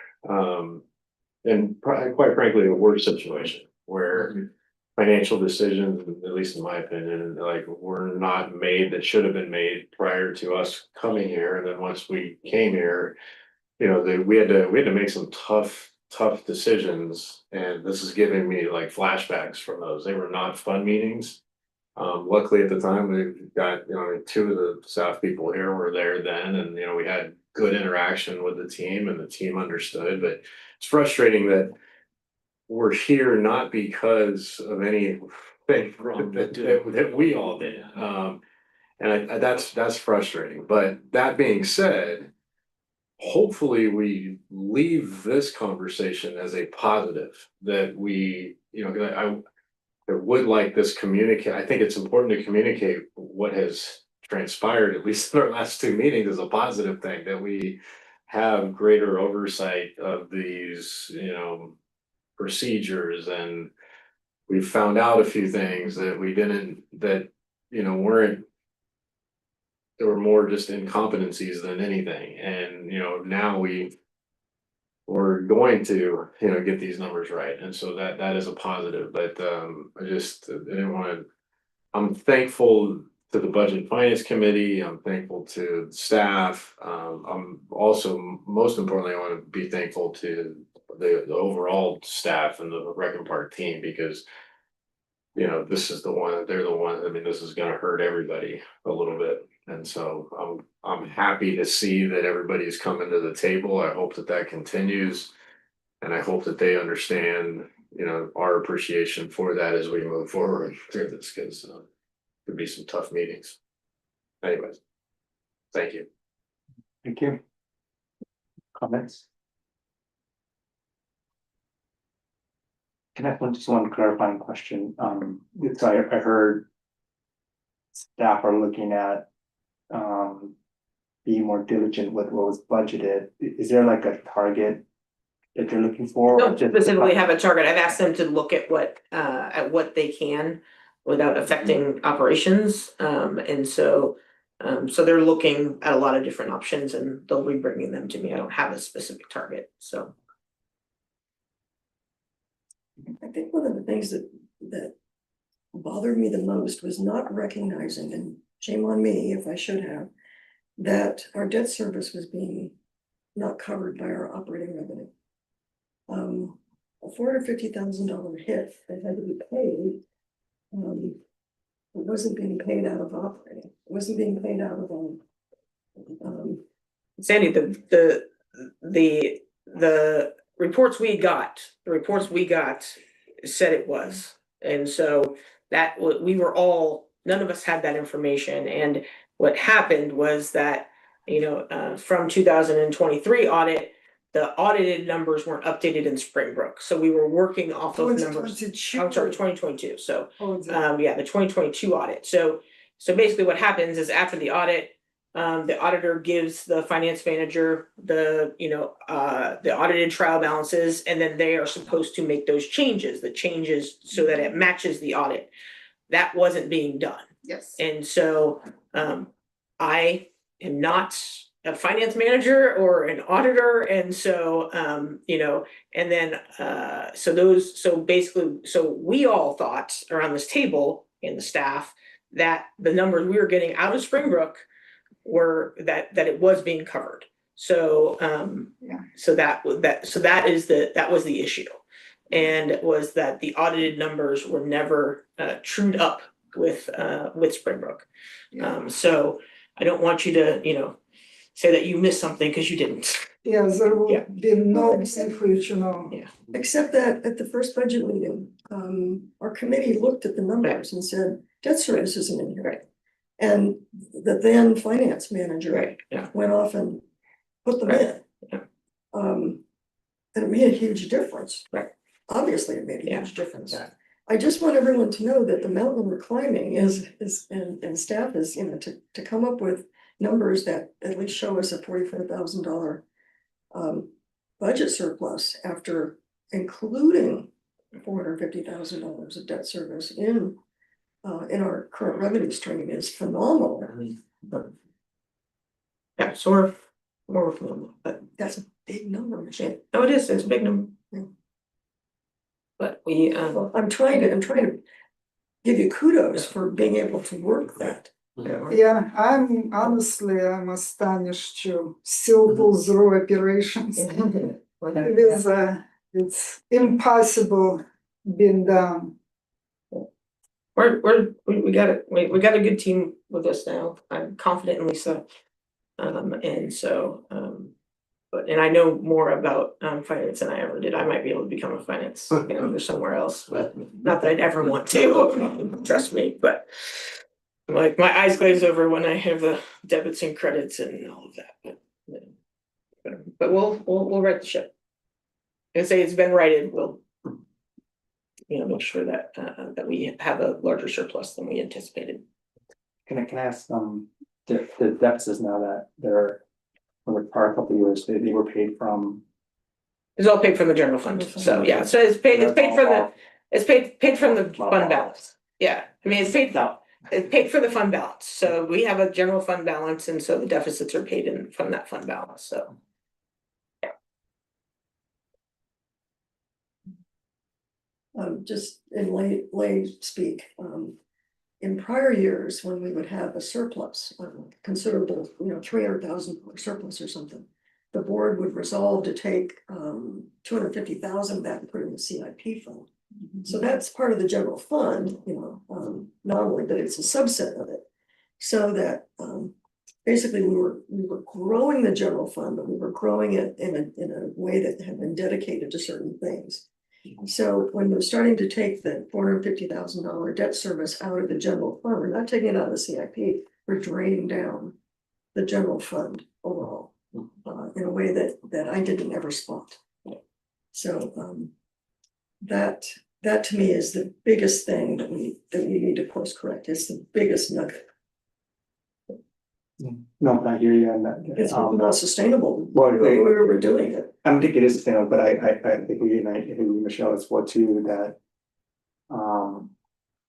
Speaker 7: And quite frankly, a worse situation where financial decisions, at least in my opinion, like were not made that should have been made prior to us coming here. And then once we came here, you know, we had to make some tough decisions. And this is giving me like flashbacks from those. They were not fun meetings. Luckily at the time, we got, you know, two of the staff people here were there then, and, you know, we had good interaction with the team and the team understood, but it's frustrating that we're here not because of anything wrong that we all did. And that's frustrating, but that being said, hopefully we leave this conversation as a positive that we, you know, I would like this communicate. I think it's important to communicate what has transpired, at least in our last two meetings, is a positive thing that we have greater oversight of these, you know, procedures, and we found out a few things that we didn't, that, you know, weren't, there were more just incompetencies than anything. And, you know, now we're going to, you know, get these numbers right. And so that is a positive, but I didn't want to, I'm thankful to the Budget and Finance Committee. I'm thankful to staff. I'm also, most importantly, I want to be thankful to the overall staff and the Rec and Park team, because, you know, this is the one, they're the one, I mean, this is gonna hurt everybody a little bit. And so I'm happy to see that everybody's coming to the table. I hope that continues. And I hope that they understand, you know, our appreciation for that as we move forward through this, because could be some tough meetings. Anyways, thank you.
Speaker 4: Thank you. Comments? Can I just one clarifying question? So I heard staff are looking at being more diligent with what was budgeted. Is there like a target that you're looking for?
Speaker 2: Don't specifically have a target. I've asked them to look at what they can without affecting operations. And so they're looking at a lot of different options and they'll be bringing them to me. I don't have a specific target, so.
Speaker 1: I think one of the things that bothered me the most was not recognizing, and shame on me if I should have, that our debt service was being not covered by our operating revenue. A $450,000 hit that had to be paid. It wasn't being paid out of operating. It wasn't being paid out of
Speaker 2: Sandy, the reports we got said it was. And so that we were all, none of us had that information. And what happened was that, you know, from 2023 audit, the audited numbers weren't updated in Springbrook. So we were working off of numbers. I'm sorry, 2022. So yeah, the 2022 audit. So basically what happens is after the audit, the auditor gives the finance manager the audited trial balances, and then they are supposed to make those changes, so that it matches the audit. That wasn't being done.
Speaker 6: Yes.
Speaker 2: And so I am not a finance manager or an auditor, and so, you know, and then, so basically, so we all thought around this table in the staff that the numbers we were getting out of Springbrook were that it was being covered. So,
Speaker 6: Yeah.
Speaker 2: so that was the issue. And it was that the audited numbers were never trued up with Springbrook. So I don't want you to, you know, say that you missed something because you didn't.
Speaker 6: Yeah, there
Speaker 2: Yeah.
Speaker 6: would be no leakage, you know.
Speaker 2: Yeah.
Speaker 1: Except that at the first budget meeting, our committee looked at the numbers and said, debt service isn't in here.
Speaker 2: Right.
Speaker 1: And the then finance manager
Speaker 2: Right, yeah.
Speaker 1: went off and put them
Speaker 2: Right.
Speaker 1: in.
Speaker 2: Yeah.
Speaker 1: And it made a huge difference.
Speaker 2: Right.
Speaker 1: Obviously, it made a
Speaker 2: Yeah.
Speaker 1: huge difference.
Speaker 2: Yeah.
Speaker 1: I just want everyone to know that the mountain we're climbing is, and staff is, you know, to come up with numbers that at least show us a $44,000 budget surplus after including $450,000 of debt service in our current revenue stream is phenomenal.
Speaker 2: Yeah, so we're working on that, but
Speaker 1: That's a big number, Michelle.
Speaker 2: no, it is, it's a big number.
Speaker 1: Yeah.
Speaker 2: But we,
Speaker 1: Well, I'm trying to give you kudos for being able to work that.
Speaker 6: Yeah, I'm astonished to still pull through operations. It's impossible being done.
Speaker 2: we got a good team with us now. I'm confident in Lisa. And so, and I know more about finance than I ever did. I might be able to become a finance manager somewhere else, but not that I'd ever want to, trust me, but like my eyes glaze over when I have the debits and credits and all of that, but we'll right the ship. And say it's been righted, we'll, you know, make sure that that we have a larger surplus than we anticipated.
Speaker 4: Can I ask, the deficits now that they're, for the prior couple of years, they were paid from.
Speaker 2: It's all paid from the general fund, so yeah, so it's paid from the fund balance. Yeah, I mean, it's paid for the fund balance, so we have a general fund balance, and so the deficits are paid in from that fund balance, so.
Speaker 1: Just in lay speak, in prior years, when we would have a surplus, considerable, you know, $300,000 surplus or something. The board would resolve to take $250,000 back and put it in the CIP fund. So that's part of the general fund, you know, nominally, but it's a subset of it. So that basically we were growing the general fund, but we were growing it in a way that had been dedicated to certain things. So when we're starting to take the $450,000 debt service out of the general fund, we're not taking it out of the CIP, we're draining down the general fund overall in a way that I didn't ever spot. So that to me is the biggest thing that we need to course correct. It's the biggest nugget.
Speaker 4: No, I hear you, and that.
Speaker 1: It's not sustainable.
Speaker 4: Well,
Speaker 1: We're doing it.
Speaker 4: I don't think it is sustainable, but I think we and I agree with Michelle as well too, that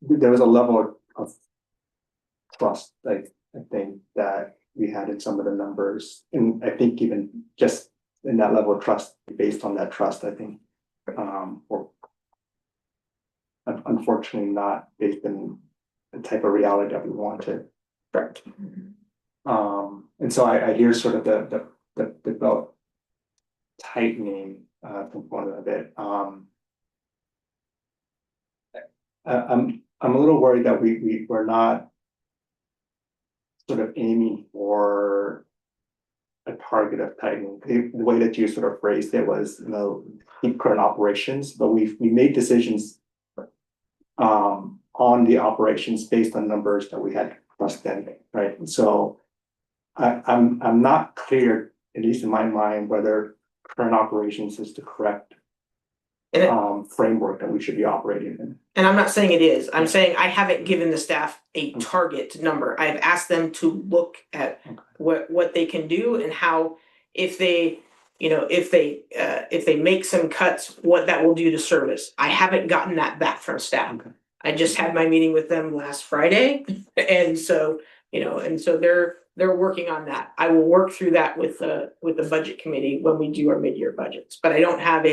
Speaker 4: there was a level of trust, like I think that we had in some of the numbers, and I think even just in that level of trust, based on that trust, I think or unfortunately not based in the type of reality that we wanted.
Speaker 2: Correct.
Speaker 4: And so I hear sort of the belt tightening component of it. I'm a little worried that we're not sort of aiming for a target of tightening. The way that you sort of phrased it was, you know, keep current operations, but we made decisions on the operations based on numbers that we had trust in, right? And so I'm not clear, at least in my mind, whether current operations is the correct framework that we should be operating in.
Speaker 2: And I'm not saying it is, I'm saying I haven't given the staff a target number. I've asked them to look at what they can do and how, if they, you know, if they make some cuts, what that will do to service. I haven't gotten that back from staff.
Speaker 4: Okay.
Speaker 2: I just had my meeting with them last Friday, and so and so they're working on that. I will work through that with the budget committee when we do our mid-year budgets, but I don't have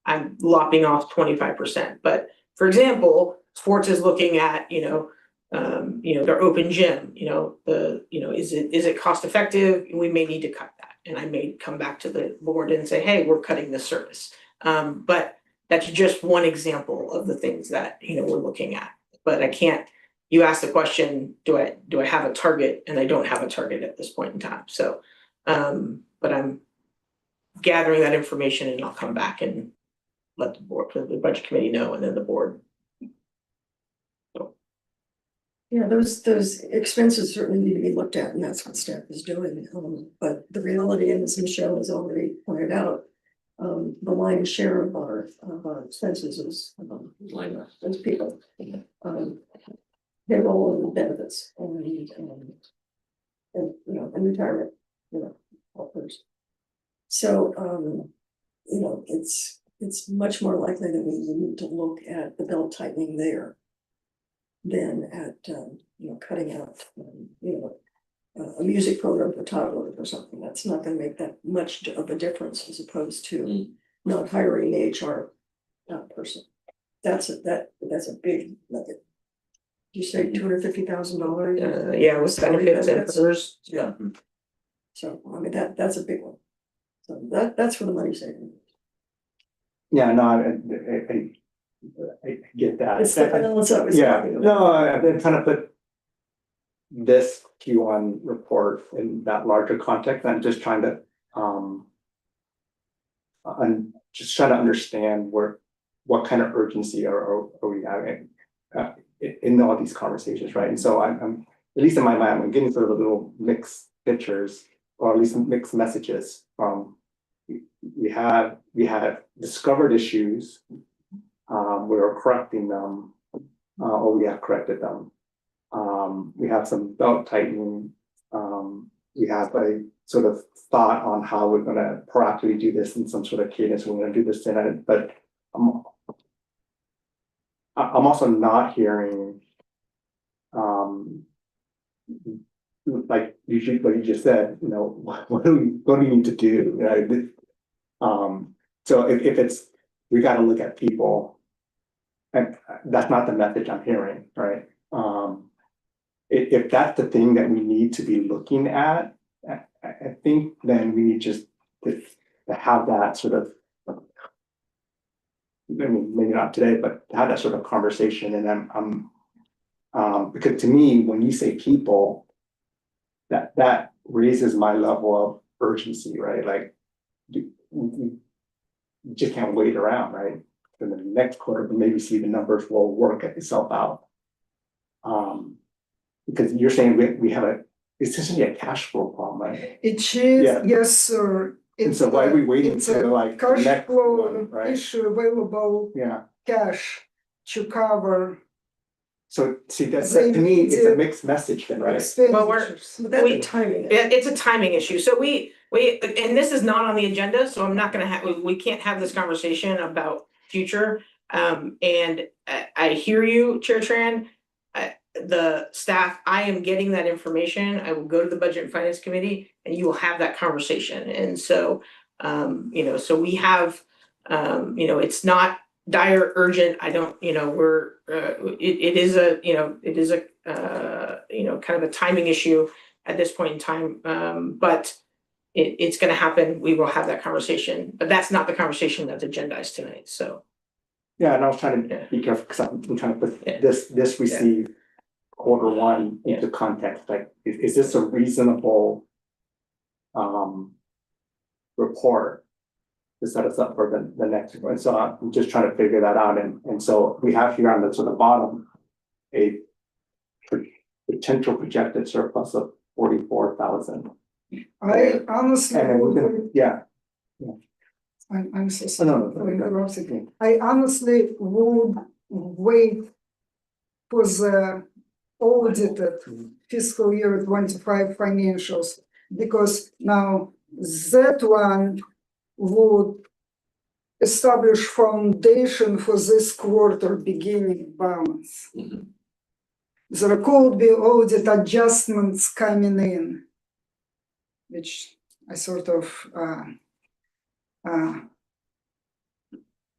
Speaker 2: I'm lopping off 25%. But for example, sports is looking at, their open gym, is it cost effective? We may need to cut that. And I may come back to the board and say, hey, we're cutting this service. But that's just one example of the things that, we're looking at. But I can't, you asked the question, do I have a target? And I don't have a target at this point in time. So, but I'm gathering that information and I'll come back and let the budget committee know, and then the board.
Speaker 1: Yeah, those expenses certainly need to be looked at, and that's what staff is doing. But the reality, and as Michelle has already pointed out, the lion's share of our expenses is those people. Payroll and benefits and and retirement, helpers. So it's much more likely that we need to look at the belt tightening there than at cutting out a music program for toddlers or something. That's not going to make that much of a difference as opposed to not hiring an HR person. That's a big nugget. You say $250,000?
Speaker 2: Yeah, with benefits and others.
Speaker 1: Yeah. So I mean that's a big one. So that's where the money's saving.
Speaker 4: Yeah, no, I get that.
Speaker 1: It's the balance I was
Speaker 4: Yeah,
Speaker 1: talking about.
Speaker 4: no, I've been trying to put this Q1 report in that larger context. I'm just trying to understand what kind of urgency are we having in all these conversations, right? And so I'm at least in my mind, I'm getting sort of a little mixed pictures, or at least mixed messages from we have discovered issues, we're correcting them, or we have corrected them. We have some belt tightening. We have a sort of thought on how we're going to proactively do this in some sort of cadence. We're going to do this in it, but I'm also not hearing, like what you just said. What do we need to do? Right? So if it's we got to look at people, and that's not the message I'm hearing, right? If that's the thing that we need to be looking at, I think then we need just to have that sort of, I mean, maybe not today, but to have that sort of conversation. And I'm because to me, when you say people, that raises my level of urgency, right? Like you just can't wait around, right? In the next quarter, but maybe see the numbers will work itself out. Because you're saying we have essentially a cash flow problem, right?
Speaker 6: It is,
Speaker 4: Yeah.
Speaker 6: yes, sir.
Speaker 4: And so why are we waiting
Speaker 6: It's
Speaker 4: to
Speaker 6: a
Speaker 4: like the
Speaker 6: cash
Speaker 4: next
Speaker 6: flow
Speaker 4: one, right?
Speaker 6: issue, available
Speaker 4: Yeah.
Speaker 6: cash to cover
Speaker 4: So see, that's
Speaker 6: The
Speaker 4: to me, it's a
Speaker 6: immediate
Speaker 4: mixed message then, right?
Speaker 6: expenditures.
Speaker 1: But that's a timing.
Speaker 2: It's a timing issue. So we, and this is not on the agenda, so I'm not gonna have, we can't have this conversation about future. And I hear you, Chair Tran. The staff, I am getting that information. I will go to the Budget and Finance Committee and you will have that conversation. And so, so we have, it's not dire urgent. I don't, we're, it is a kind of a timing issue at this point in time. But it's gonna happen. We will have that conversation, but that's not the conversation that's agendized tonight, so.
Speaker 4: Yeah, and I was trying to be careful because I'm trying to put this receive Q1 into context. Like, is this a reasonable report to set us up for the next one? So I'm just trying to figure that out. And so we have here on the sort of bottom a potential projected surplus of 44,000.
Speaker 6: I honestly
Speaker 4: And then we
Speaker 6: would,
Speaker 4: can, yeah.
Speaker 6: I'm so sorry
Speaker 4: No,
Speaker 6: for interrupting. I honestly would wait for the audited fiscal year 25 financials, because now that one would establish foundation for this quarter beginning balance.
Speaker 3: Mhm.
Speaker 6: there could be audit adjustments coming in, which I sort of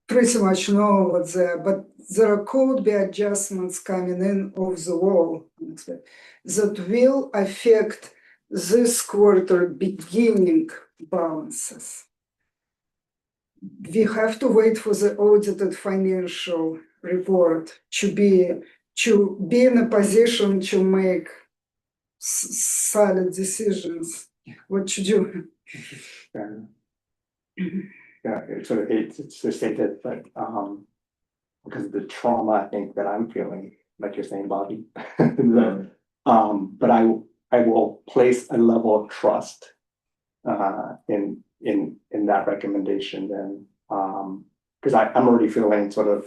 Speaker 6: pretty much know what's there, but there could be adjustments coming in off the wall that will affect this quarter beginning balances. We have to wait for the audited financial report to be in a position to make solid decisions what to do.
Speaker 4: Yeah, it's sort of, it's just stated, but, because of the trauma, I think that I'm feeling, like you're saying, Bobby. But I will place a level of trust, in that recommendation then, because I'm already feeling sort of,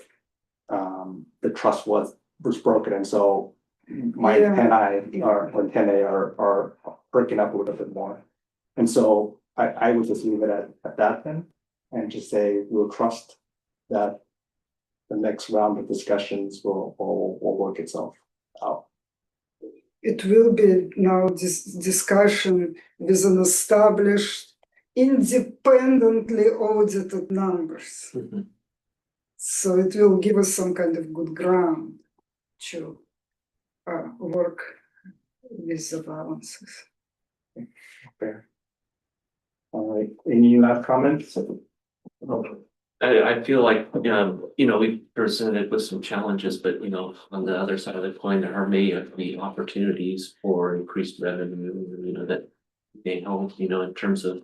Speaker 4: the trust was broken, and so my
Speaker 6: Yeah.
Speaker 4: antennae are breaking up a little bit more. And so I would just leave it at that then, and just say, we'll trust that the next round of discussions will work itself out.
Speaker 6: It will be now this discussion with an established independently audited numbers.
Speaker 3: Mhm.
Speaker 6: So it will give us some kind of good ground to work with the balances.
Speaker 4: Fair. All right, any last comments?
Speaker 3: I feel like, you know, we presented with some challenges, but you know, on the other side of the coin, there may be opportunities for increased revenue, you know, that may help, you know, in terms of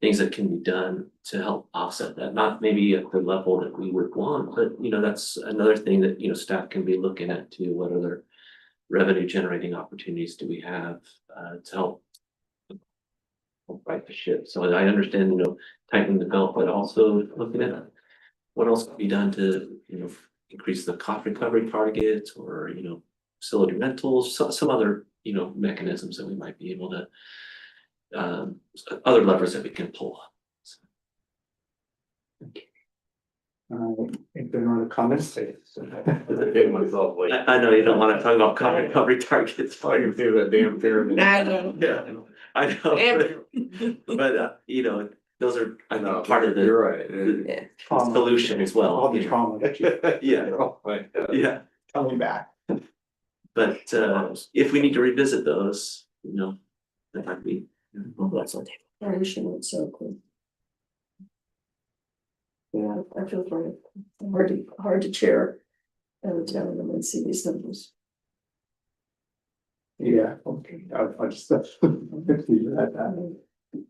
Speaker 3: things that can be done to help offset that, not maybe at the level that we would want, but you know, that's another thing that, you know, staff can be looking at too. What other revenue generating opportunities do we have to help right the ship? So I understand, you know, tightening the belt, but also looking at what else can be done to, you know, increase the cost recovery targets, or, you know, facility rentals, some other, you know, mechanisms that we might be able to, other levers that we can pull.
Speaker 4: If there are no other comments.
Speaker 7: Getting myself like.
Speaker 3: I know you don't want to talk about cost recovery targets.
Speaker 7: I can do that damn pyramid.
Speaker 2: I don't.
Speaker 3: Yeah, I know, but you know, those are, I
Speaker 7: No,
Speaker 3: think, part of the
Speaker 7: you're right.
Speaker 3: solution as well.
Speaker 4: All the
Speaker 3: you know.
Speaker 4: trauma that you
Speaker 3: Yeah,
Speaker 7: Oh my God.
Speaker 3: yeah,
Speaker 4: coming back.
Speaker 3: but if we need to revisit those, you know, that might be.
Speaker 2: Oh, that's on tape.
Speaker 1: Operation was so cool. Yeah, I feel for it. Hard to chair at a town and see these numbers.
Speaker 4: Yeah, okay, I'll just leave it at that.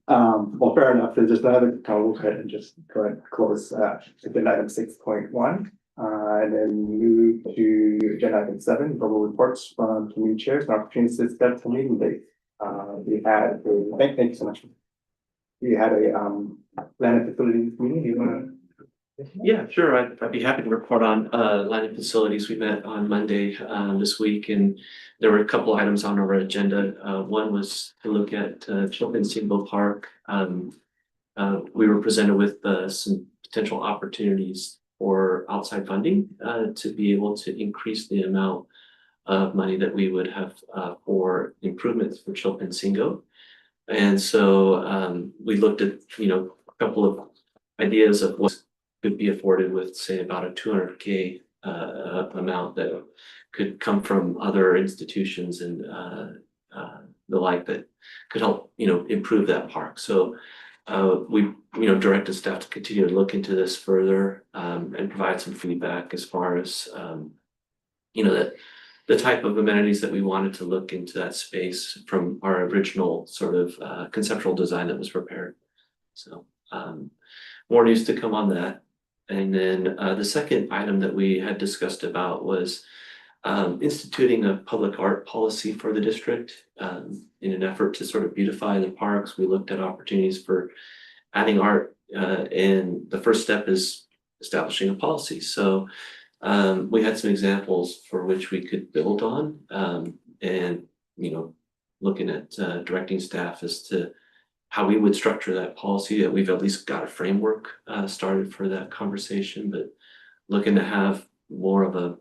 Speaker 4: Well, fair enough, there's just another, go ahead and just go ahead and close, agenda item 6.1. And then move to agenda item 7, verbal reports from community chairs and opportunities to discuss the meeting date. Thank you so much. We had a, land and facilities meeting, you wanna?
Speaker 3: Yeah, sure. I'd be happy to report on line of facilities. We met on Monday this week, and there were a couple items on our agenda. One was to look at Chilton Steamboat Park. We were presented with some potential opportunities for outside funding to be able to increase the amount of money that we would have for improvements for Chilton Singo. And so we looked at, you know, a couple of ideas of what could be afforded with, say, about a $200K amount that could come from other institutions and the like that could help, you know, improve that park. So we, you know, directed staff to continue to look into this further and provide some feedback as far as, you know, that the type of amenities that we wanted to look into that space from our original sort of conceptual design that was prepared. So more news to come on that. And then the second item that we had discussed about was instituting a public art policy for the district in an effort to sort of beautify the parks. We looked at opportunities for adding art, and the first step is establishing a policy. So we had some examples for which we could build on, and you know, looking at directing staff as to how we would structure that policy. That we've at least got a framework started for that conversation, but looking to have more of a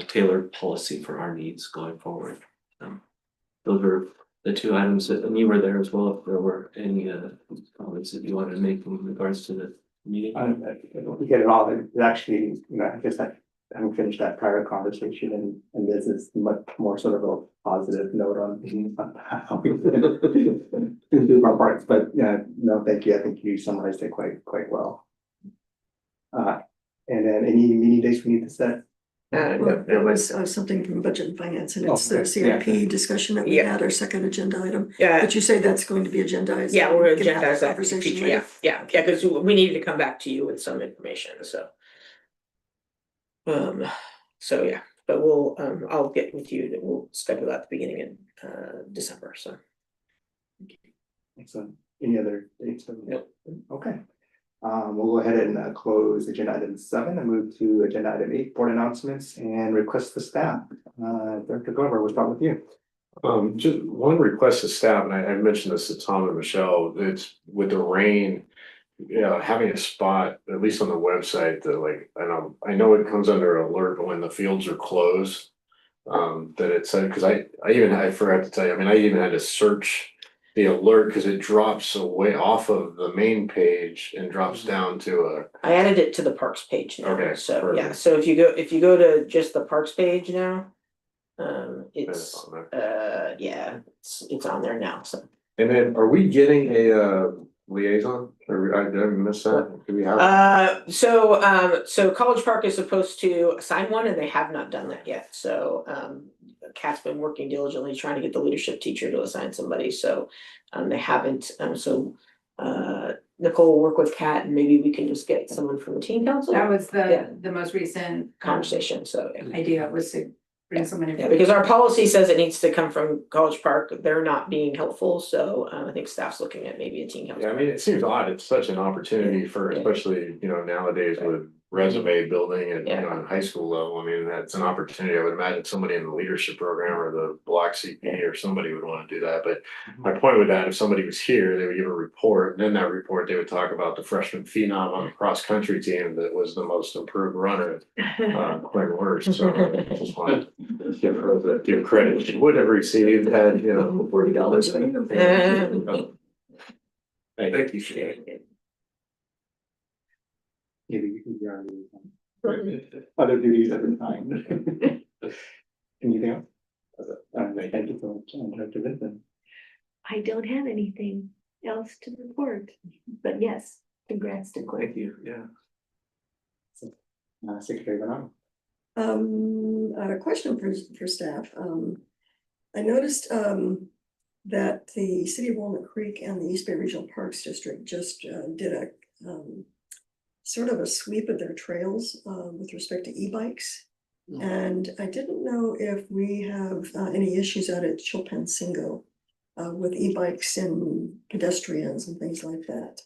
Speaker 3: tailored policy for our needs going forward. Those were the two items that, and you were there as well, if there were any comments that you wanted to make in regards to the meeting.
Speaker 4: I don't get it all. It actually, I guess I haven't finished that prior conversation and this is much more sort of a positive note on how we do our parts, but yeah, no, thank you. I think you summarized it quite well. And then any meeting dates we need to set?
Speaker 1: Well, there was something from Budget and Finance, and it's the
Speaker 4: okay, yeah.
Speaker 1: CIP discussion that we
Speaker 2: Yeah.
Speaker 1: had, our second agenda item.
Speaker 2: Yeah,
Speaker 1: But you say that's going to be agendized.
Speaker 2: yeah, we're
Speaker 1: We can have
Speaker 2: agendized that
Speaker 1: conversation
Speaker 2: feature,
Speaker 1: later.
Speaker 2: yeah, because we needed to come back to you with some information, so. So yeah, but we'll, I'll get with you, that we'll schedule that at the beginning in December, so.
Speaker 4: Excellent. Any other dates?
Speaker 3: Yep.
Speaker 4: Okay. We'll go ahead and close agenda item 7 and move to agenda item 8, board announcements and requests to staff. Director Glover, we'll start with you.
Speaker 7: Just one request to staff, and I mentioned this to Tom and Michelle, it's with the rain. Having a spot, at least on the website, that like, I know it comes under alert when the fields are closed. That it said, because I forgot to tell you, I even had to search the alert because it drops away off of the main page and drops down to
Speaker 2: I added it to the parks page now,
Speaker 7: Okay,
Speaker 2: so yeah,
Speaker 7: perfect.
Speaker 2: so if you go to just the parks page now.
Speaker 7: It's
Speaker 2: It's,
Speaker 7: on there.
Speaker 2: yeah, it's on there now, so.
Speaker 7: And then are we getting a liaison? Or did I miss that? Do we have?
Speaker 2: So College Park is supposed to assign one and they have not done that yet, so Kat's been working diligently trying to get the leadership teacher to assign somebody, so they haven't, so Nicole will work with Kat and maybe we can just get someone from the teen council.
Speaker 8: That was
Speaker 2: Yeah.
Speaker 8: the most recent
Speaker 2: Conversation, so yeah.
Speaker 8: idea was to bring someone in.
Speaker 2: Yeah, because our policy says it needs to come from College Park, they're not being helpful, so I think staff's looking at maybe a teen council.
Speaker 7: Yeah, it seems odd. It's such an opportunity for,
Speaker 2: Yeah.
Speaker 7: especially, nowadays with resume building and,
Speaker 2: Yeah.
Speaker 7: on high school level. That's an opportunity. I would imagine somebody in the leadership program or the block CP or somebody would want to do that. But my point with that, if somebody was here, they would give a report, and in that report, they would talk about the freshman phenom on the cross country team that was the most improved runner, Quinn Worst. So I just wanted to give her give credit. She would have received had,
Speaker 1: $40 for you.
Speaker 7: Thank you.
Speaker 4: Maybe you can be our liaison. Other duties at the time. Anything else? Thank you so much, Director Vincent.
Speaker 5: I don't have anything else to report, but yes, congrats to Claire.
Speaker 3: Thank you, yeah.
Speaker 4: Secretary Bernard.
Speaker 1: A question for staff. I noticed that the City of Walnut Creek and the East Bay Regional Parks District just did a sort of a sweep of their trails with respect to e-bikes. And I didn't know if we have any issues out at Chilpancingo with e-bikes and pedestrians and things like that.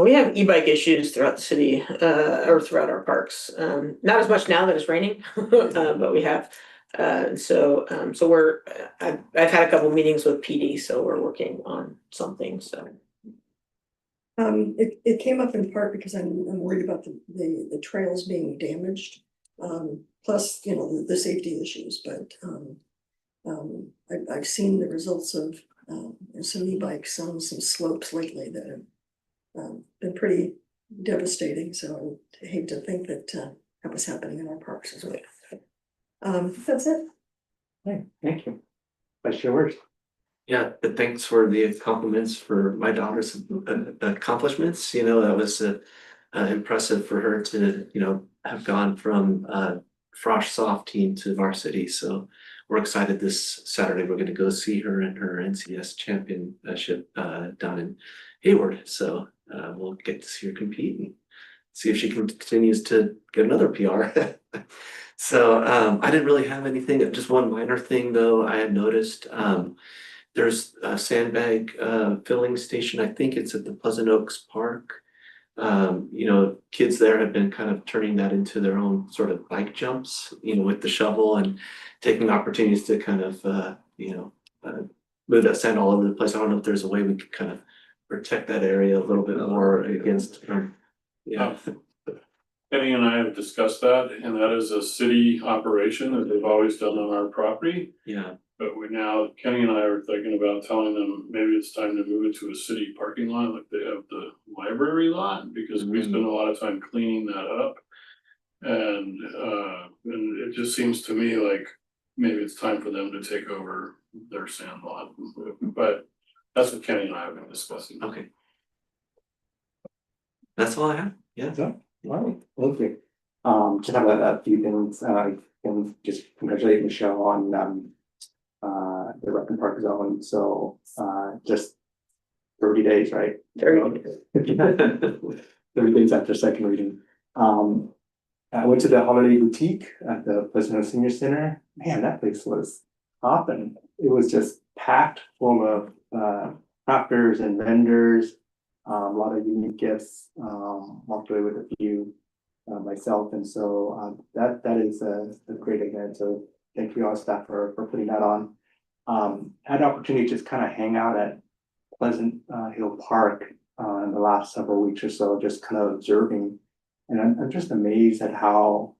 Speaker 2: We have e-bike issues throughout the city, or throughout our parks. Not as much now that it's raining, but we have. So I've had a couple meetings with PD, so we're working on something, so.
Speaker 1: It came up in part because I'm worried about the trails being damaged. Plus, the safety issues, but I've seen the results of some e-bikes on some slopes lately that have been pretty devastating, so I hate to think that that was happening in our parks as well. That's it.
Speaker 4: Okay, thank you. Vice Chair Worst.
Speaker 3: Yeah, but thanks for the compliments for my daughter's accomplishments. That was impressive for her to, have gone from Frosh soft team to varsity. So we're excited this Saturday. We're going to go see her in her NCS championship down in Hayward. So we'll get to see her compete and see if she continues to get another PR. So I didn't really have anything. Just one minor thing though. I had noticed there's a sandbag filling station. I think it's at the Pleasant Oaks Park. Kids there have been kind of turning that into their own sort of bike jumps, with the shovel and taking opportunities to kind of, move that sand all over the place. I don't know if there's a way we could kind of protect that area a little bit more against, yeah.
Speaker 9: Kenny and I have discussed that, and that is a city operation that they've always done on our property.
Speaker 3: Yeah,
Speaker 9: But Kenny and I are thinking about telling them maybe it's time to move it to a city parking lot like they have the library lot, because we spend a lot of time cleaning that up. And it just seems to me like maybe it's time for them to take over their sand lot, but that's what Kenny and I have been discussing.
Speaker 3: okay. That's all I have, yeah.
Speaker 4: So, all right, thank you. Just have a few things, and just congratulate Michelle on, the Rec and Park zone, so, just 30 days, right?
Speaker 2: 30
Speaker 4: 30 days after second reading. I went to the Holiday Boutique at the Pleasant Hill Senior Center. Man, that place was hopping. It was just packed full of crafters and vendors. A lot of unique gifts. Walked away with a few myself, and so that is a great event. So thank you all staff for putting that on. Had an opportunity to just kind of hang out at Pleasant Hill Park in the last several weeks or so, just kind of observing. And I'm just amazed at how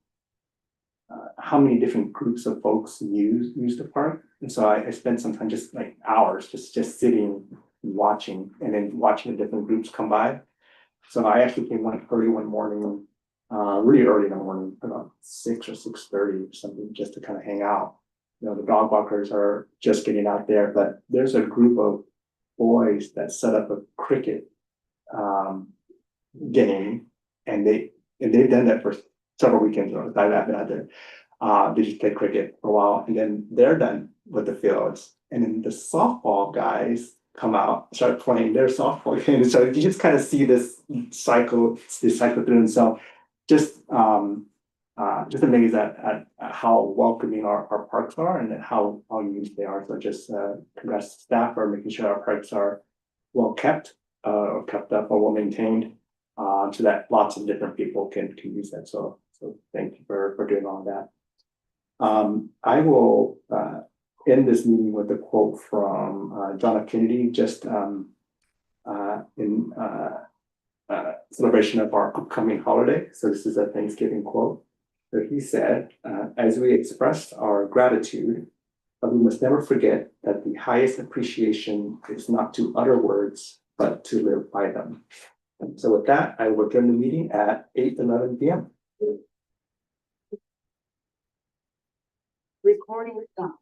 Speaker 4: many different groups of folks use the park. And so I spent some time, just like hours, just sitting and watching, and then watching the different groups come by. So I actually came early one morning, really early in the morning, about 6 or 6:30 or something, just to kind of hang out. You know, the dog walkers are just getting out there, but there's a group of boys that set up a cricket game, and they've done that for several weekends. I've been out there. They just play cricket for a while, and then they're done with the fields. And then the softball guys come out, start playing their softball game. So you just kind of see this cycle through. And so just amazed at how welcoming our parks are, and how used they are. So just congrats to staff for making sure our parks are well kept, kept up, or well maintained, so that lots of different people can use that. So thank you for doing all that. I will end this meeting with a quote from John F. Kennedy, just in celebration of our upcoming holiday. So this is a Thanksgiving quote. So he said, as we express our gratitude, but we must never forget that the highest appreciation is not to utter words, but to live by them. And so with that, I will adjourn the meeting at 8:11 p.m.
Speaker 8: Recording is done.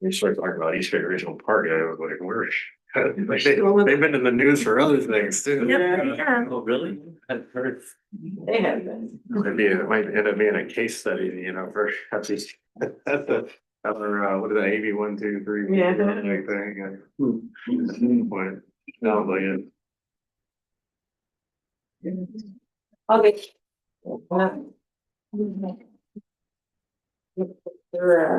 Speaker 7: You started talking about East Bay Regional Park, I was like, where? Like they've been in the news for other things too.
Speaker 5: Yeah.
Speaker 3: Oh, really? I've heard.
Speaker 2: They have been.
Speaker 7: It might end up being a case study, you know, for at least at the other, what is that, AB 1, 2, 3?
Speaker 2: Yeah.
Speaker 7: Thing. Point. Sounds like it.
Speaker 2: Okay. They're,